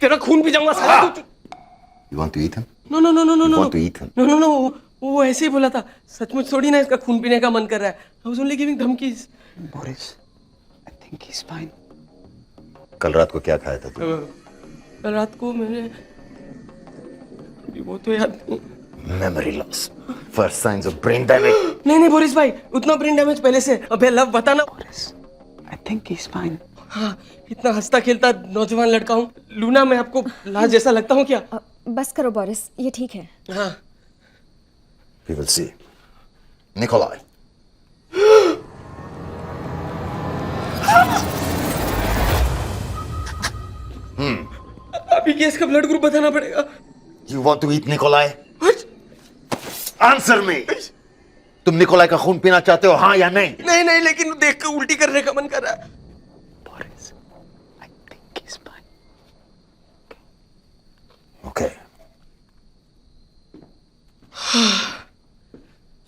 तेरा खून पी जाऊंगा साला तू। You want to eat him? No no no no no You no want to eat him? No no no, वो ऐसे ही बोला था। सचमुच थोड़ी ना इसका खून पीने का मन कर रहा है। I was only giving धमकीज। Boris, I think he's fine. कल रात को क्या खाया था तू? कल रात को मैंने वो तो याद नहीं। Memory loss. First signs of brain damage. नहीं बोरिस भाई, उतना ब्रेन डैमेज पहले से। अबे लव बता ना। Boris, I think he's fine. हाँ, इतना हंसता खेलता नौजवान लड़का हूँ। लूना, मैं आपको लाश जैसा लगता हूँ क्या? बस करो बोरिस, ये ठीक है। हाँ। We will see. Nikolai. अभी केस का ब्लड ग्रुप बताना पड़ेगा। You want to eat Nikolai? What? Answer me. तुम निकोलाई का खून पीना चाहते हो, हाँ या नहीं? नहीं, लेकिन देख कर उल्टी करने का मन कर रहा है। Boris, I think he's fine. Okay.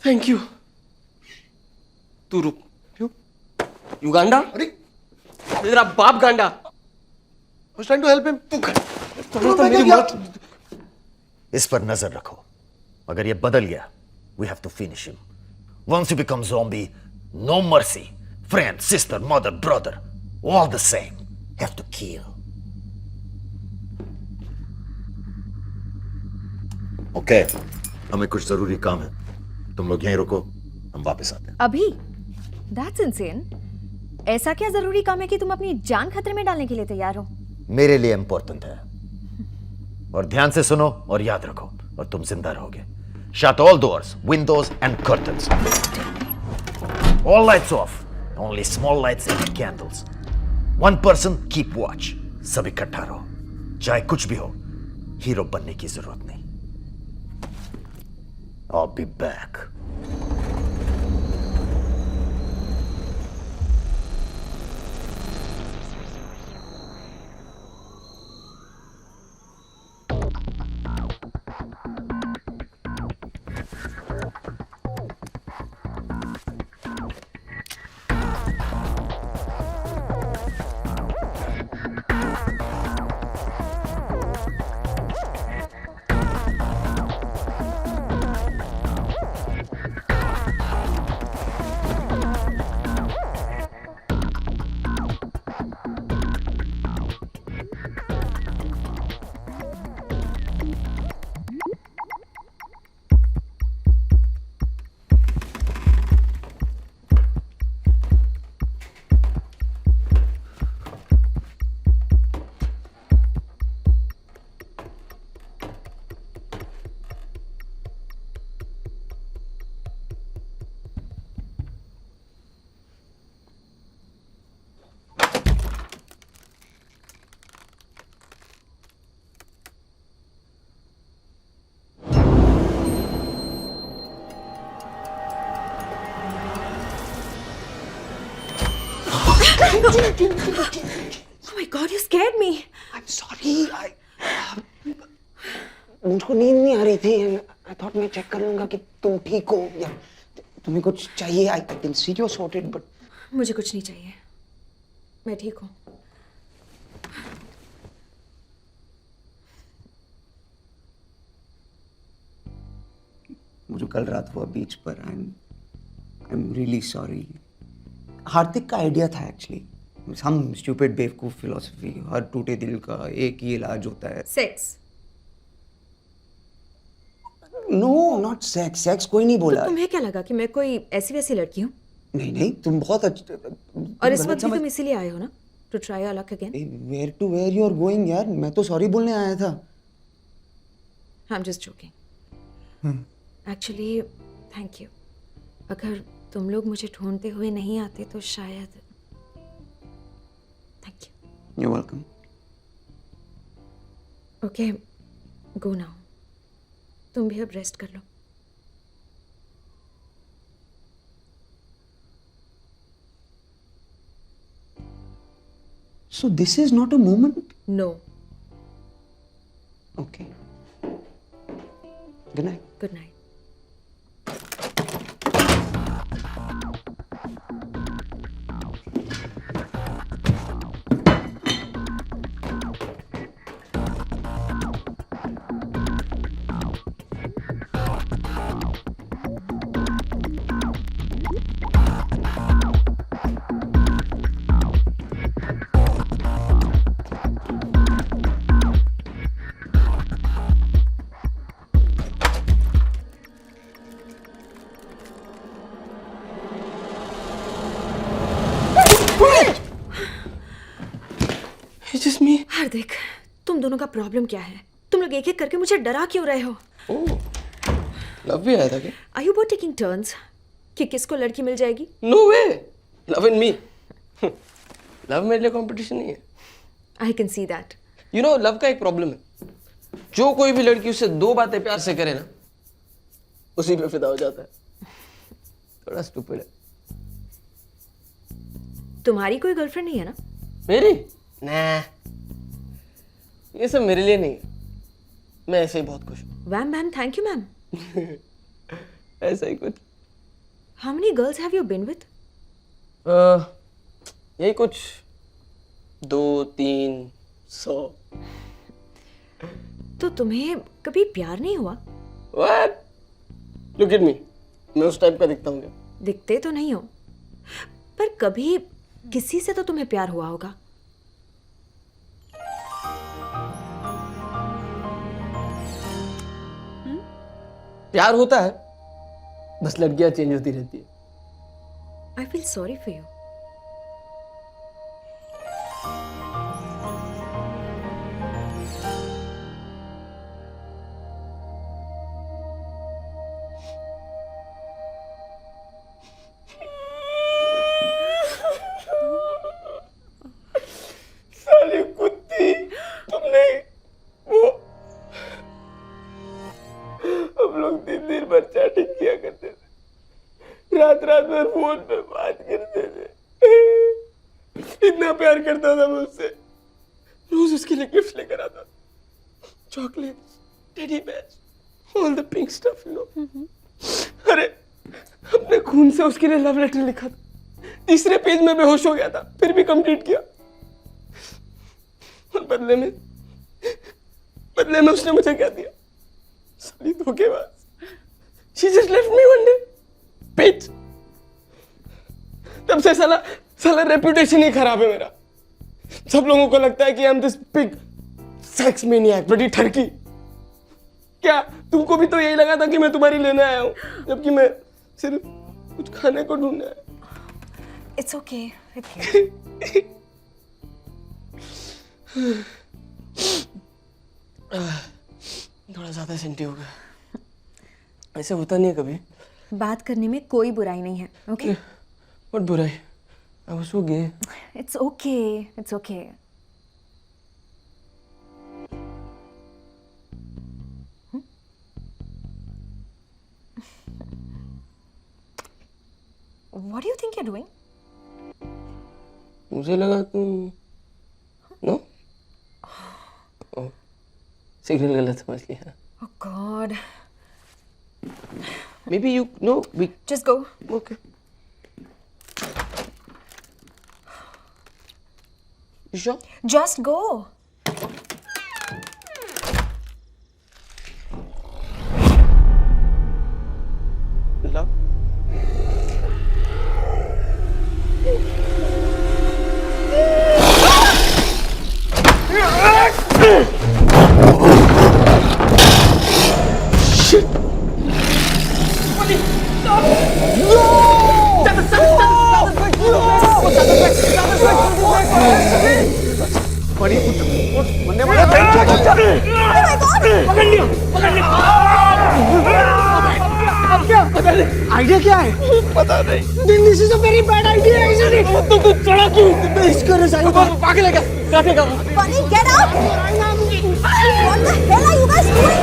Thank you. तू रुक। क्यों? युगांडा? अरे, तेरा बाप गांडा। I was trying to help him. तू कर। तो मैं क्या किया? इस पर नजर रखो, अगर ये बदल गया, we have to finish him. Once you become zombie, no mercy. Friend, sister, mother, brother, all the same. Have to kill. Okay. हमें कुछ जरूरी काम है, तुम लोग यहीं रुको, हम वापस आते हैं। अभी? That's insane. ऐसा क्या जरूरी काम है कि तुम अपनी जान खतरे में डालने के लिए तैयार हो? मेरे लिए इंपॉर्टेंट है, और ध्यान से सुनो और याद रखो, और तुम जिंदा रहोगे। Shut all doors, windows and curtains. All lights off. Only small lights and candles. One person keep watch. सब इकट्ठा रहो, चाहे कुछ भी हो, हीरो बनने की जरूरत नहीं। I'll be back. Oh my God, you scared me. I'm sorry. मुझको नींद नहीं आ रही थी. I thought मैं चेक कर लूंगा कि तुम ठीक हो या तुम्हें कुछ चाहिए. I can see you're sorted, but मुझे कुछ नहीं चाहिए. मैं ठीक हूँ. मुझे कल रात हुआ बीच पर. I'm really sorry. हार्दिक का आइडिया था एक्चुअली. Some stupid बेवकूफ फिलोसफी. हर टूटे दिल का एक ही इलाज होता है. Sex. No, not sex. Sex कोई नहीं बोला. तुम्हें क्या लगा कि मैं कोई ऐसी वैसी लड़की हूँ? नहीं नहीं, तुम बहुत अच्छे. और इस वक्त भी तुम इसीलिए आए हो ना? To try your luck again? Where to where you are going यार? मैं तो सॉरी बोलने आया था. I'm just joking. Actually, thank you. अगर तुम लोग मुझे ढूंढते हुए नहीं आते तो शायद. Thank you. You're welcome. Okay, go now. तुम भी अब रेस्ट कर लो. So this is not a moment? No. Okay. Good night. Good night. It's just me. हार्दिक, तुम दोनों का प्रॉब्लम क्या है? तुम लोग एक एक करके मुझे डरा क्यों रहे हो? लव भी आया था क्या? Are you both taking turns? कि किसको लड़की मिल जाएगी? No way. Love and me. Love मेरे लिए कंपटीशन नहीं है. I can see that. You know, love का एक प्रॉब्लम है. जो कोई भी लड़की उससे दो बातें प्यार से करे ना, उसी पे फिदा हो जाता है. थोड़ा स्टूपिड है. तुम्हारी कोई गर्लफ्रेंड नहीं है ना? मेरी? nah. ये सब मेरे लिए नहीं है. मैं ऐसे ही बहुत खुश हूँ. Wham bam, thank you ma'am. ऐसा ही कुछ. How many girls have you been with? यही कुछ 200-300. तो तुम्हें कभी प्यार नहीं हुआ? What? Look at me. मैं उस टाइप का दिखता हूँ क्या? दिखते तो नहीं हो, पर कभी किसी से तो तुम्हें प्यार हुआ होगा. प्यार होता है, बस लड़कियां चेंज होती रहती है. I feel sorry for you. साली कुत्ती, तुमने वो हम लोग दिन भर चैटिंग किया करते थे, रात भर फोन पे बात करते थे. इतना प्यार करता था मैं उससे. रोज उसके लिए गिफ्ट लेकर आता, chocolates, teddy bears, all the pink stuff, you know. अरे अपने खून से उसके लिए लव लेटर लिखा था. तीसरे पेज में बेहोश हो गया था, फिर भी कंप्लीट किया. और बदले में उसने मुझे क्या दिया? साली धोखेबाज. She just left me one day. Bitch. तब से साला रेपुटेशन ही खराब है मेरा. सब लोगों को लगता है कि I'm this big sex maniac, बड़ी ठरकी. क्या तुमको भी तो यही लगा था कि मैं तुम्हारी लेने आया हूँ, जबकि मैं सिर्फ कुछ खाने को ढूंढने आया. It's okay. Okay. थोड़ा ज्यादा सेंटी हो गया. ऐसे होता नहीं है कभी. बात करने में कोई बुराई नहीं है. Okay? What बुराई? I was so gay. It's okay. It's okay. What do you think you're doing? मुझे लगा तुम नो सिग्नल गलत समझ लिया. Oh God. Maybe you no we Just go. okay. You sure? Just go. Love. Idea क्या है? पता नहीं. This is a very bad idea, isn't it? तू चढ़ा क्यों? इसको रिजाइन कर. पागल है क्या? काटेगा. Bunny, get out! What the hell are you guys doing?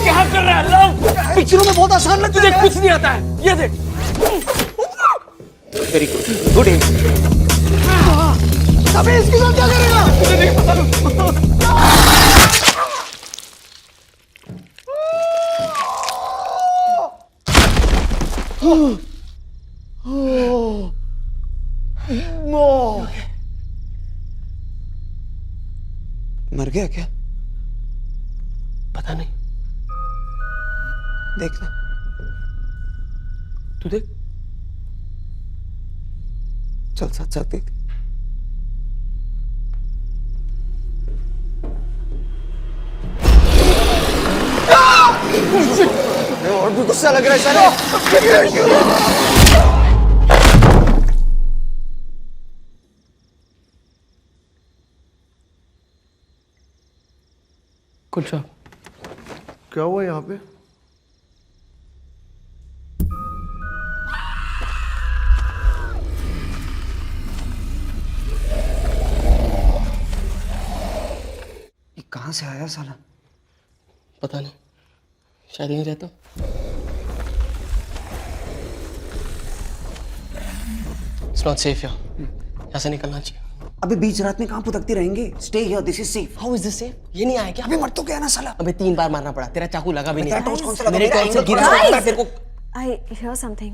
क्या कर रहा है? लव पिक्चरों में बहुत आसान लगता तुझे है. कुछ नहीं आता है. ये देख. Very good. गुड एम. अबे इसके साथ क्या करेगा? मुझे नहीं पता. मर गया क्या? पता नहीं. देखना. तू देख. चल साथ साथ देख. और भी गुस्सा लग रहा है सारे. Good job. क्या हुआ यहाँ पे? ये कहाँ से आया साला? पता नहीं. शायद यहीं रहता. It's not safe here. यहाँ से निकलना चाहिए. अबे बीच रात में कहाँ पुतकते रहेंगे? Stay here, this is safe. How is this safe? ये नहीं आया क्या? अबे मर तो गया ना साला. अबे 3 बार मारना पड़ा. तेरा चाकू लगा भी नहीं. तेरा टॉर्च कौन सा लगा? मेरे टॉर्च से गिरा Guys! था तेरे को. I hear something.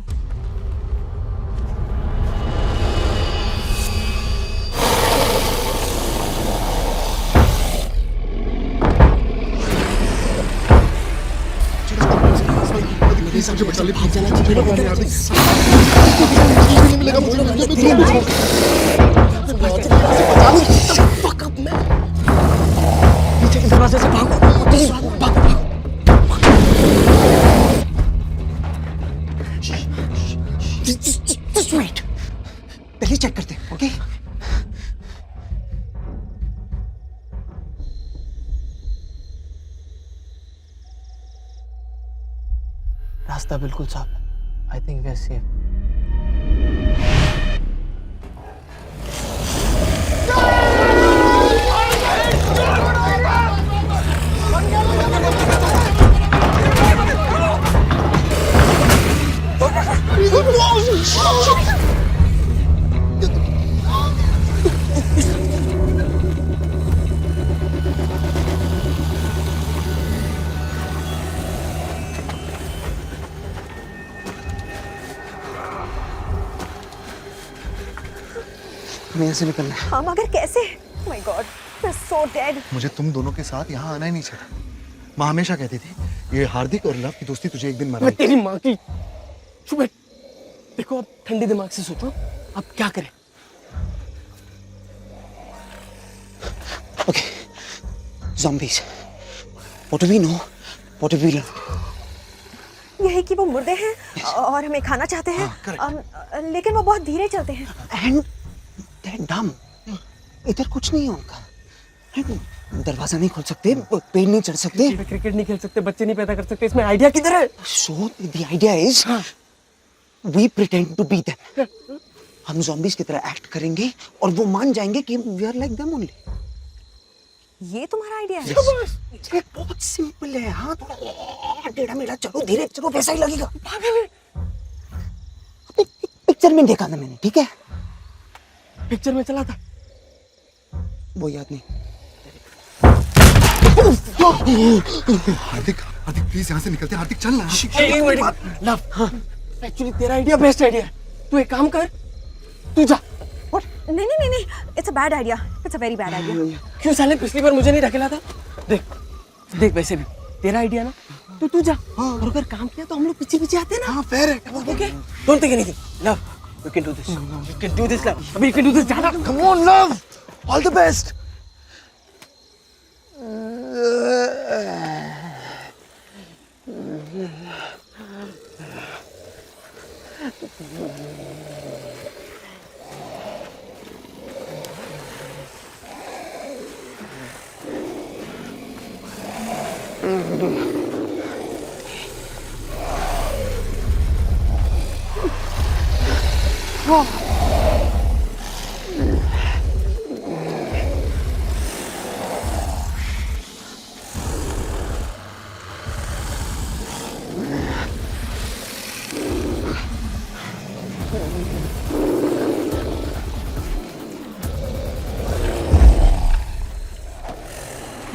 भाग जाना चाहिए. Fuck up, man. पीछे के दरवाजे से भागो. भागो. Just wait. पहले चेक करते हैं, ओके? रास्ता बिल्कुल साफ है. I think we are safe. हमें यहाँ से निकलना है. हाँ मगर कैसे? Oh my God, we're so dead. मुझे तुम दोनों के साथ यहाँ आना ही नहीं चाहिए. माँ हमेशा कहती थी ये हार्दिक और लव की दोस्ती तुझे एक दिन मैं मराएगी. तेरी माँ की. चुप बैठ. देखो अब ठंडे दिमाग से सोचो. अब क्या करें? Okay. Zombies. What do we know? What do we learn? ये है कि वो मुर्दे हैं और हमें खाना चाहते हैं. लेकिन वो बहुत धीरे चलते हैं. And they're dumb. इधर कुछ नहीं है उनका. दरवाजा नहीं खोल सकते, पेड़ नहीं चढ़ सकते. क्रिकेट नहीं खेल सकते, बच्चे नहीं पैदा कर सकते. इसमें आइडिया किधर है? So the idea is we pretend to be them. हम zombies की तरह एक्ट करेंगे और वो मान जाएंगे कि we are like them only. ये तुम्हारा आइडिया है? ये बहुत सिंपल है। हाँ, थोड़ा टेढ़ा मेढ़ा चलो, धीरे चलो, वैसा ही लगेगा। पिक्चर में देखा था मैंने, ठीक है? पिक्चर में चला था। वो याद नहीं। हार्दिक हार्दिक प्लीज यहाँ से निकलते हैं। हार्दिक चल ना। लव, एक्चुअली तेरा आइडिया बेस्ट आइडिया है। तू एक काम कर, तू जा। नहीं नहीं नहीं, it's a bad idea, it's a very bad idea. क्यों साले पिछली बार मुझे नहीं ढकेला था? देख देख, वैसे भी तेरा आइडिया ना, तो तू जा। और अगर काम किया तो हम लोग पीछे पीछे आते हैं ना। हाँ फेयर है। Okay, don't think anything. Love, you can do this, you can do this. Love, अभी यू कैन डू दिस। जाना। Come on love, all the best.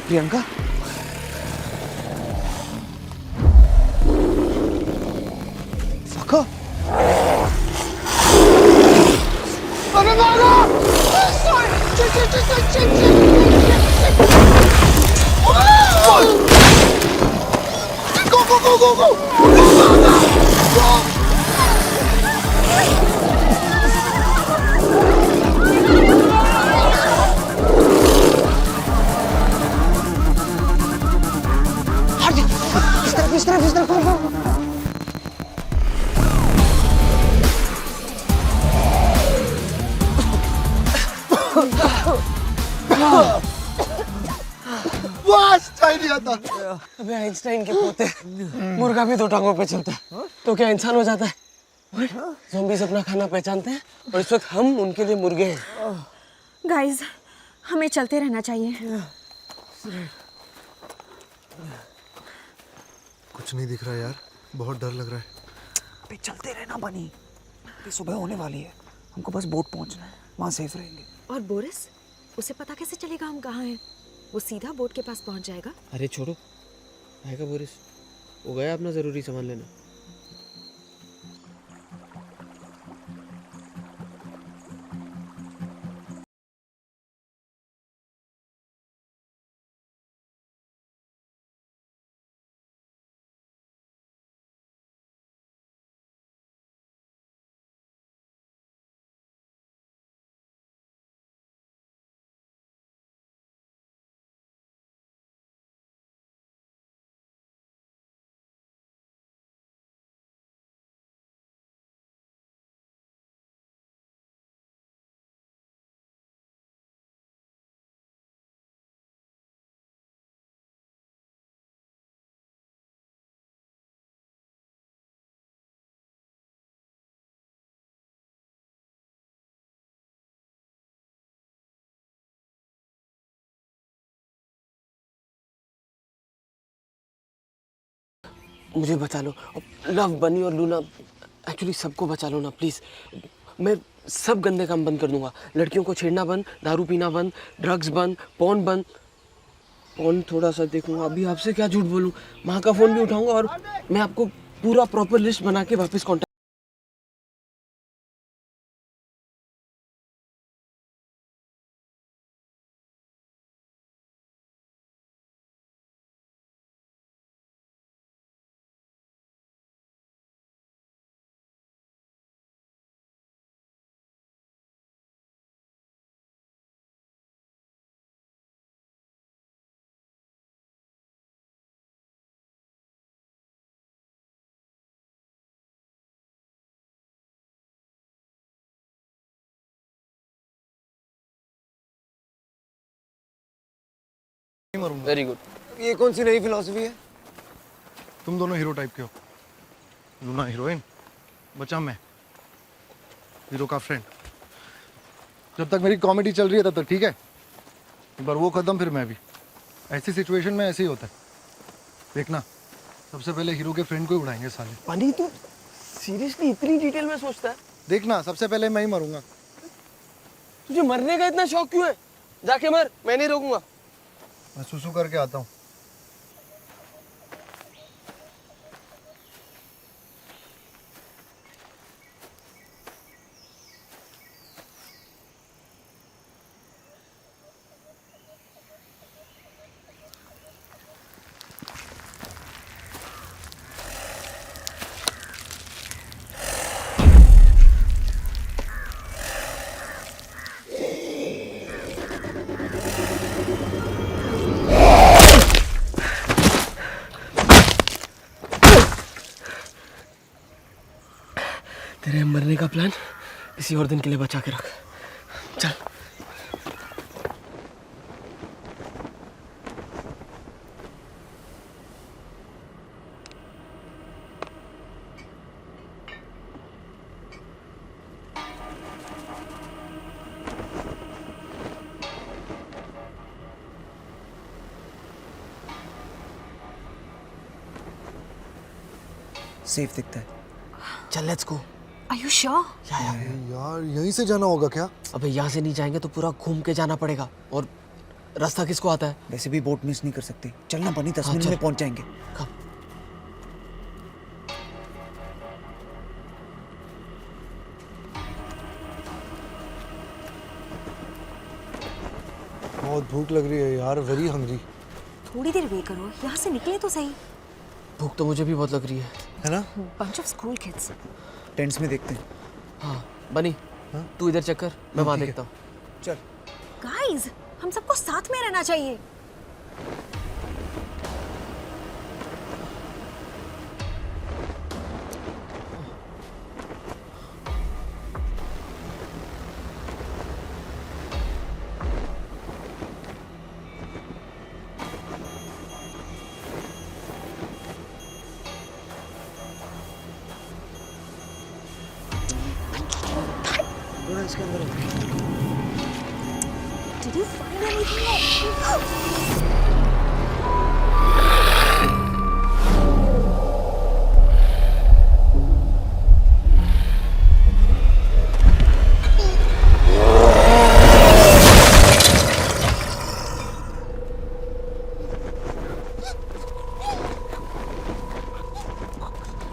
Priyanka, सखा, अरे भागो! इस तरफ। वाह आइडिया था। अबे आइंस्टाइन के पोते, मुर्गा भी दो टांगों पे चलता है तो क्या इंसान हो जाता है? ज़ॉम्बीज़ अपना खाना पहचानते हैं और इस वक्त हम उनके लिए मुर्गे हैं। गाइस, हमें चलते रहना चाहिए। कुछ नहीं दिख रहा यार, बहुत डर लग रहा है। अबे चलते रहना बनी, अभी सुबह होने वाली है, हमको बस बोट पहुंचना है, वहाँ सेफ रहेंगे। और बोरिस, उसे पता कैसे चलेगा हम कहाँ हैं? वो सीधा बोट के पास पहुंच जाएगा। अरे छोड़ो, आएगा बोरिस, वो गया अपना ज़रूरी सामान लेना। मुझे बचा लो। लव, बनी और लूना, एक्चुअली सबको बचा लो ना प्लीज़। मैं सब गंदे काम बंद कर दूंगा। लड़कियों को छेड़ना बंद, दारू पीना बंद, ड्रग्स बंद, पॉर्न बंद। पॉर्न थोड़ा सा देखूंगा, अभी आपसे क्या झूठ बोलूं। माँ का फ़ोन भी उठाऊंगा और मैं आपको पूरा प्रॉपर लिस्ट बना के वापस कॉन्टैक्ट। Very good. ये कौन सी नई फिलॉसफी है? तुम दोनों हीरो टाइप के हो। लूना हीरोइन, बचा मैं हीरो का फ्रेंड। जब तक मेरी कॉमेडी चल रही है तब तक ठीक है, एक बार वो खत्म फिर मैं भी। ऐसी सिचुएशन में ऐसे ही होता है। देखना, सबसे पहले हीरो के फ्रेंड को ही उड़ाएंगे साले। बनी तू सीरियसली इतनी डिटेल में सोचता है? देखना, सबसे पहले मैं ही मरूंगा। तुझे मरने का इतना शौक क्यों है? जाके मर, मैं नहीं रोकूंगा। मैं सुसु करके आता हूँ। तेरे मरने का प्लान किसी और दिन के लिए बचा के रख। चल। सेफ दिखता है। चल let's go. Are you sure? यार यहीं से जाना होगा क्या? अबे यहाँ से नहीं जाएंगे तो पूरा घूम के जाना पड़ेगा, और रास्ता किसको आता है? वैसे भी बोट मिस नहीं कर सकते। चलना बनी, 10 हाँ, मिनट चल। में पहुंच जाएंगे। कब? बहुत भूख लग रही है यार, वेरी हंग्री। थोड़ी देर वेट करो, यहाँ से निकले तो सही। भूख तो मुझे भी बहुत लग रही है ना? Bunch of school kids. Tents में देखते हैं। हाँ बनी, तू इधर चेक कर, मैं वहाँ देखता हूँ। चल। Guys, हम सबको साथ में रहना चाहिए। थोड़ा इसके अंदर हो। Did you find anything?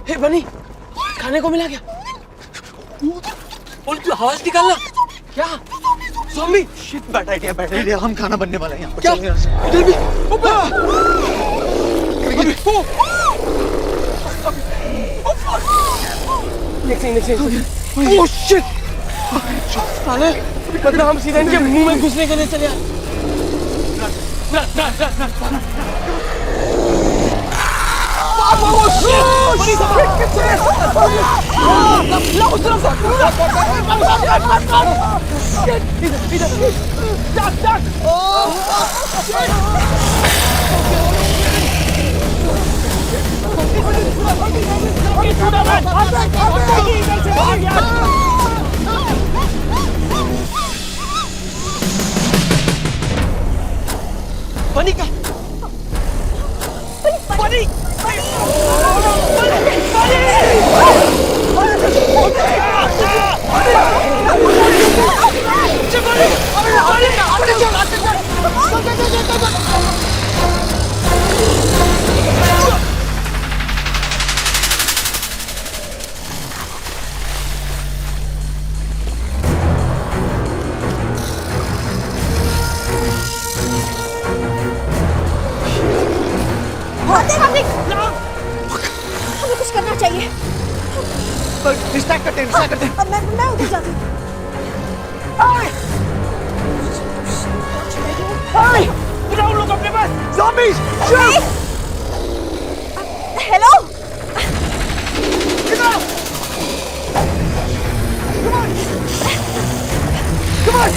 हे बनी, खाने को मिला क्या? बोल तू आवाज निकालना। क्या? ज़ॉम्बी? शिट, बैड आइडिया, हम खाना बनने वाला है यहाँ पर। क्या? चल यहाँ से। इधर भी। नेक्स्ट। Oh shit! साले, मतलब हम सीधे इनके मुंह में घुसने के लिए चले आए। बनी का बनी हमें कुछ करना चाहिए। डिस्ट्रैक्ट करते हैं। अब मैं उधर जाती हूँ। बुलाओ लोग अपने पास। Zombies! Hello. Come on!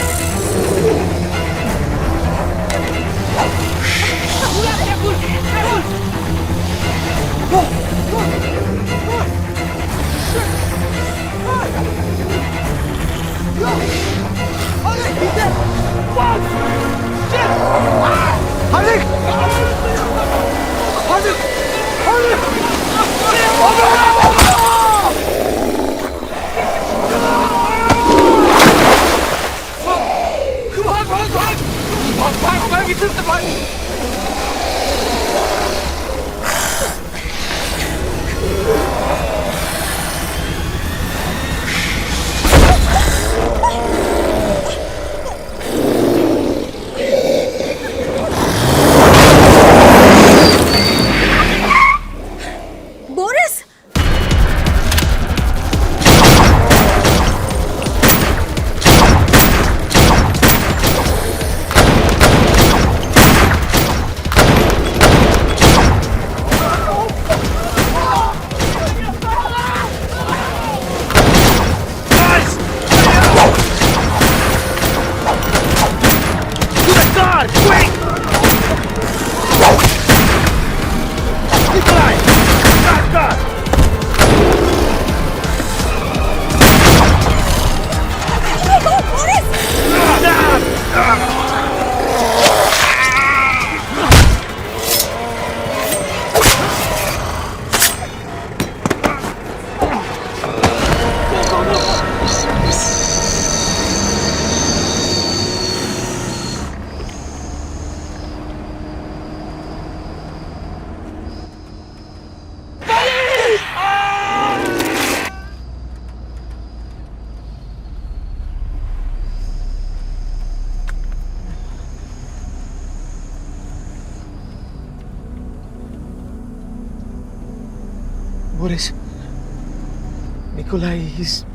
Boris, Boris, Nikolai, he's...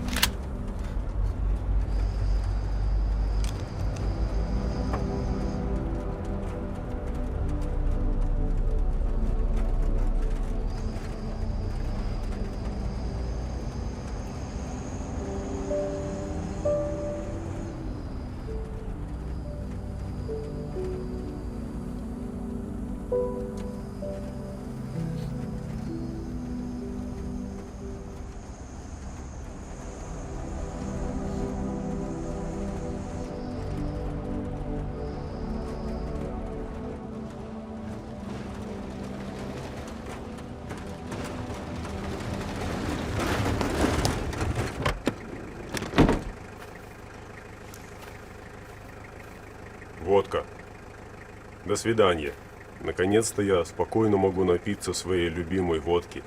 Водка. До свидания. Наконец-то я спокойно могу напиться своей любимой водки.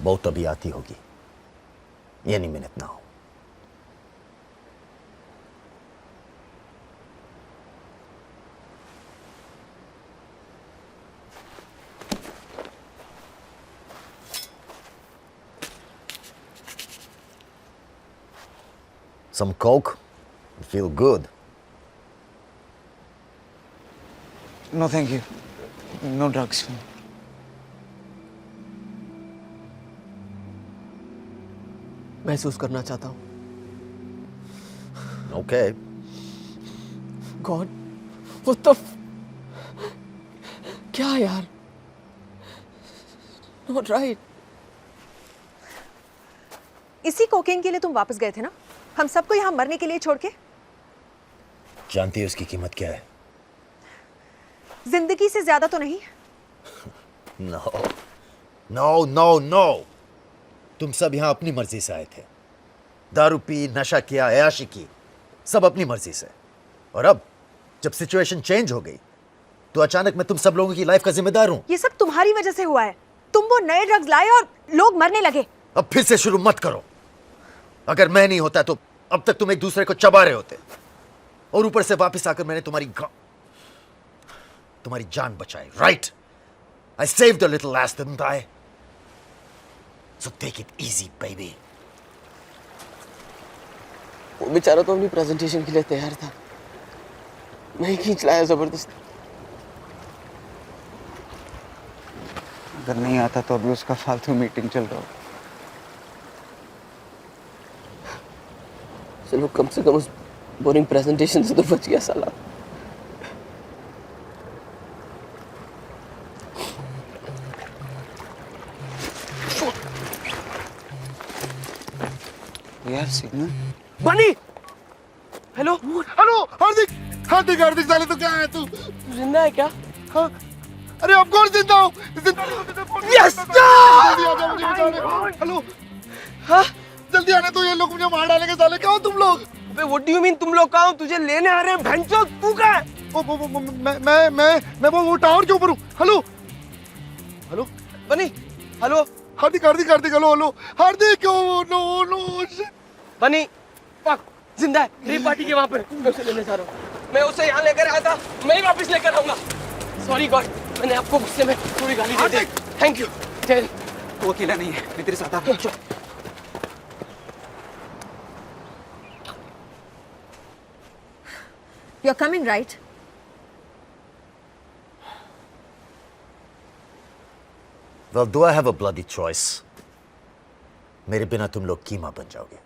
बहुत अभी आती होगी, any minute now. Some coke? Feel good. No, thank you. No drugs. महसूस करना चाहता हूँ. Okay. God, what the क्या यार? Not right. इसी कोकेन के लिए तुम वापस गए थे ना? हम सबको यहाँ मरने के लिए छोड़ के? जानती है उसकी कीमत क्या है? जिंदगी से ज्यादा तो नहीं? No. No, no, no. तुम सब यहाँ अपनी मर्जी से आए थे. दारू पी, नशा किया, अयाशी की, सब अपनी मर्जी से. और अब जब सिचुएशन चेंज हो गई तो अचानक मैं तुम सब लोगों की लाइफ का जिम्मेदार हूं. ये सब तुम्हारी वजह से हुआ है. तुम वो नए ड्रग्स लाए और लोग मरने लगे. अब फिर से शुरू मत करो. अगर मैं नहीं होता तो अब तक तुम एक दूसरे को चबा रहे होते. और ऊपर से वापस आकर मैंने तुम्हारी जान बचाई. Right? I saved a little ass, didn't I? So take it easy, baby. वो बेचारा तो अपनी प्रेजेंटेशन के लिए तैयार था. मैं खींच लाया जबरदस्त। अगर नहीं आता तो अभी उसका फालतू मीटिंग चल रहा हो। चलो कम से कम उस बोरिंग प्रेजेंटेशन से तो बच गया साला। यार सिग्नल। बनी, हेलो हेलो हार्दिक, हार्दिक हार्दिक साले तो क्या है तू? जिंदा है क्या? हाँ? अरे ऑफ कोर्स जिंदा हूँ। Yes, जल्दी आ जाओ, मुझे बचाने। हेलो हाँ? जल्दी आने तो, ये लोग मुझे मार डालेंगे साले। क्या हो तुम लोग? अबे व्हाट डू यू मीन तुम लोग कहाँ हो? तुझे लेने आ रहे हैं भैंचोद, तू कहाँ है? मैं वो टावर के ऊपर हूँ। हेलो हेलो बनी, हेलो हार्दिक हार्दिक हार्दिक, हेलो हेलो हार्दिक। ओ नो नो बनी, फक, जिंदा है। रेप पार्टी के वहाँ पर मैं उसे लेने जा रहा हूँ। मैं उसे यहाँ लेकर आया था, मैं ही वापस लेकर आऊंगा। सॉरी गॉड, मैंने आपको गुस्से में थोड़ी गाली दे दी। Thank you. चल, वो अकेला नहीं है, मैं तेरे साथ आ रहा हूँ। You're coming, right? Well, do I have a bloody choice? मेरे बिना तुम लोग कीमा बन जाओगे।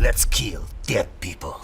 Let's kill dead people.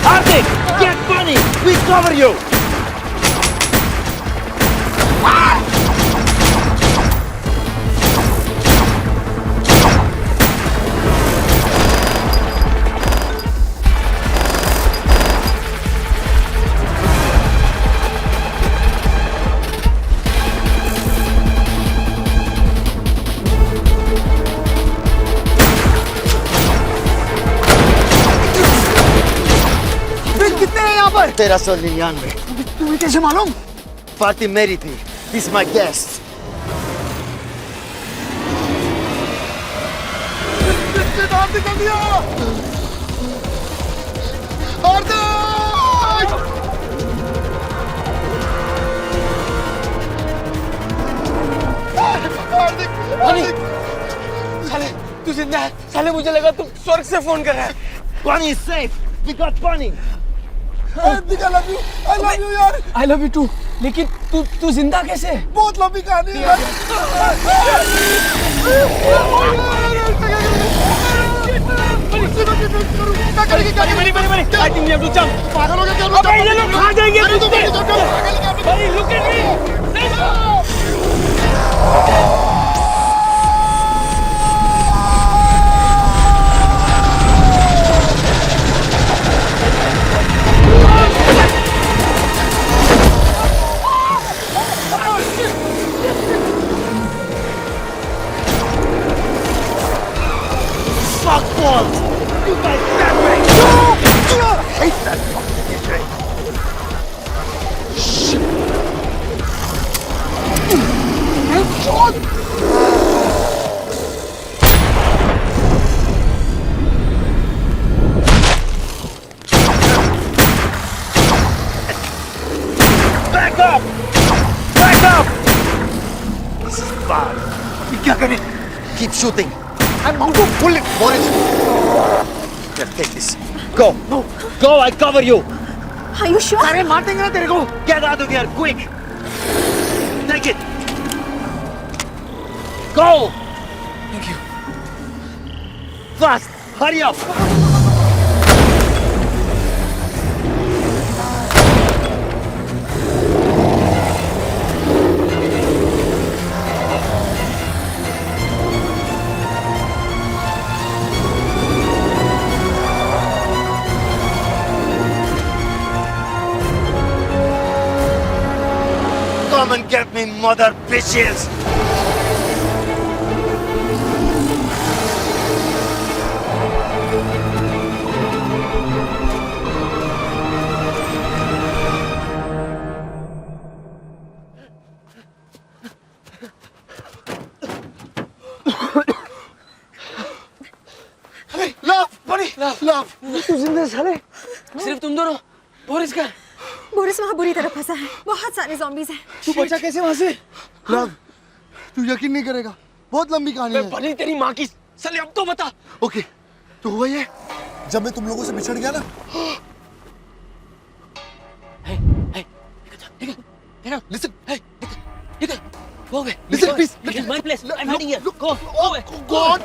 Hardik, get Bunny! We cover you! कितने हैं यहाँ पर? 1399। तुम्हें कैसे मालूम? पार्टी मेरी थी। He's my guest. हार्दिक जल्दी आ! हार्दिक! हार्दिक! बनी, साले तू जिंदा है। साले मुझे लगा तू स्वर्ग से फोन कर रहा है। Bunny is safe. We got Bunny. Hardik I love you यार। I love you too। लेकिन तू जिंदा कैसे है? बहुत लंबी कहानी है यार। I think we have to jump। पागल हो गया क्या? अबे ये लोग खा जाएंगे अरे तो मुझसे। बड़ी जगह। Buddy, look at me। Let's go। Fuckballs! You guys stand right. I hate that fucking shit. Shit. Back up! Back up! This is bad. क्या करें? Keep shooting. I'm going to pull it, Boris. Here, take this. Go. No. Go, I cover you. Are you sure? अरे मार देंगे ना तेरे को. Get out of here, quick. Take it. Go. Thank you. Fast. Hurry up. Come and get me, mother bitches! Love, buddy. Love. तू जिंदा है साले. सिर्फ तुम दोनों बोरिस का बोरिस वहाँ बुरी तरह फंसा है, बहुत सारे zombies हैं। तू बचा कैसे वहाँ से? Love, तू यकीन नहीं करेगा. बहुत लंबी कहानी है. बनी तेरी माँ की साले अब तो बता ओके, तो हुआ ये. जब मैं तुम लोगों से बिछड़ गया ना. Listen, hey, go away. Listen, please. This is my place. I'm hiding here. Go away. God.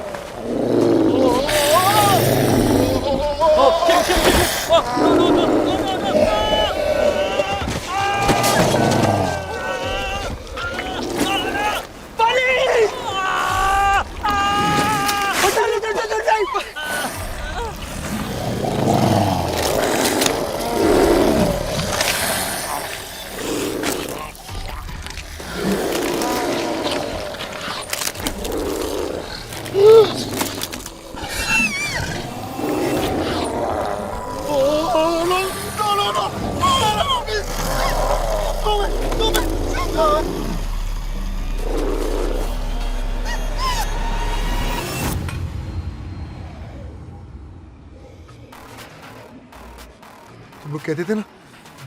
तुम लोग कहते थे ना,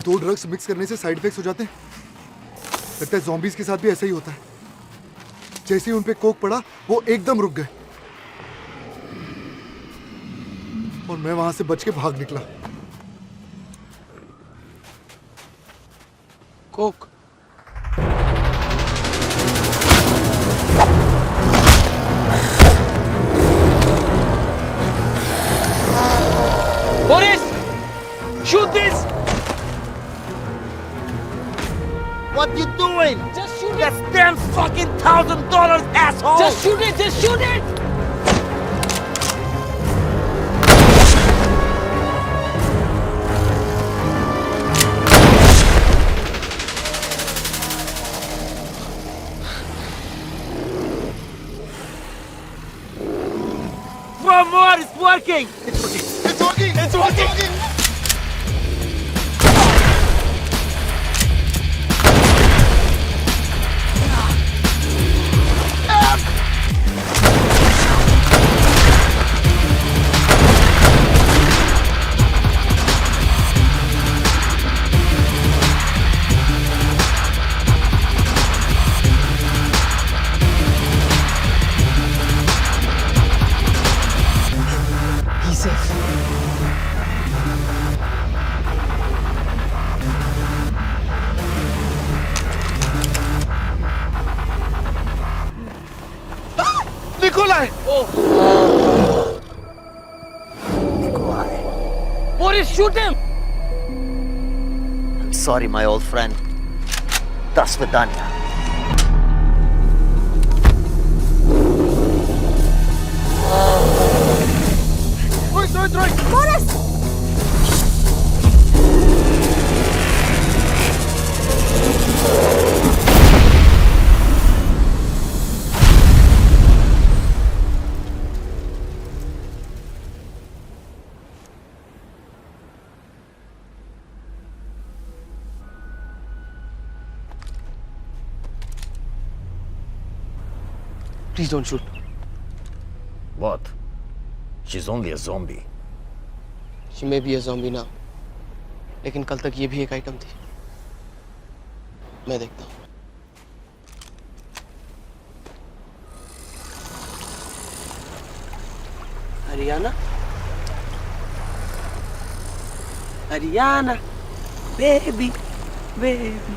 2 ड्रग्स मिक्स करने से साइड इफेक्ट्स हो जाते हैं. लगता है zombies के साथ भी ऐसा ही होता है. जैसे ही उन पे कोक पड़ा, वो एकदम रुक गए. और मैं वहां से बच के भाग निकला. Coke Boris shoot this What you doing? just shoot it That's damn fucking $1,000, asshole! just shoot it One more, it's working! It's working. he's safe Nikolai. Boris shoot him I'm sorry, my old friend. До свидания. Boris! please don't shoot What? She's only a zombie. she may be a zombie now लेकिन कल तक ये भी एक आइटम थी मैं देखता हूँ। Haryana, Haryana, baby, baby.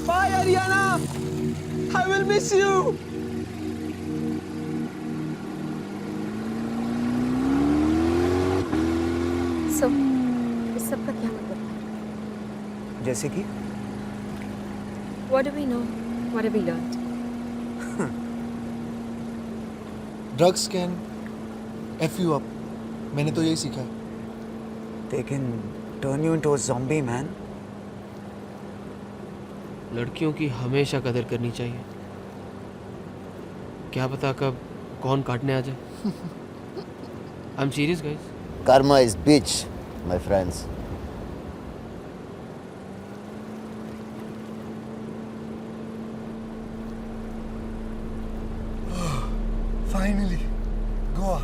Bye, Ariana. I will miss you. So, इस सब का क्या मतलब है? जैसे कि What do we know? What have we learned? Drugs can F you up, मैंने तो यही सीखा है। they can turn you into a zombie, man. लड़कियों की हमेशा कदर करनी चाहिए। क्या पता कब कौन काटने आ जाए। I am serious guys. Karma is bitch, my friends. Finally Goa.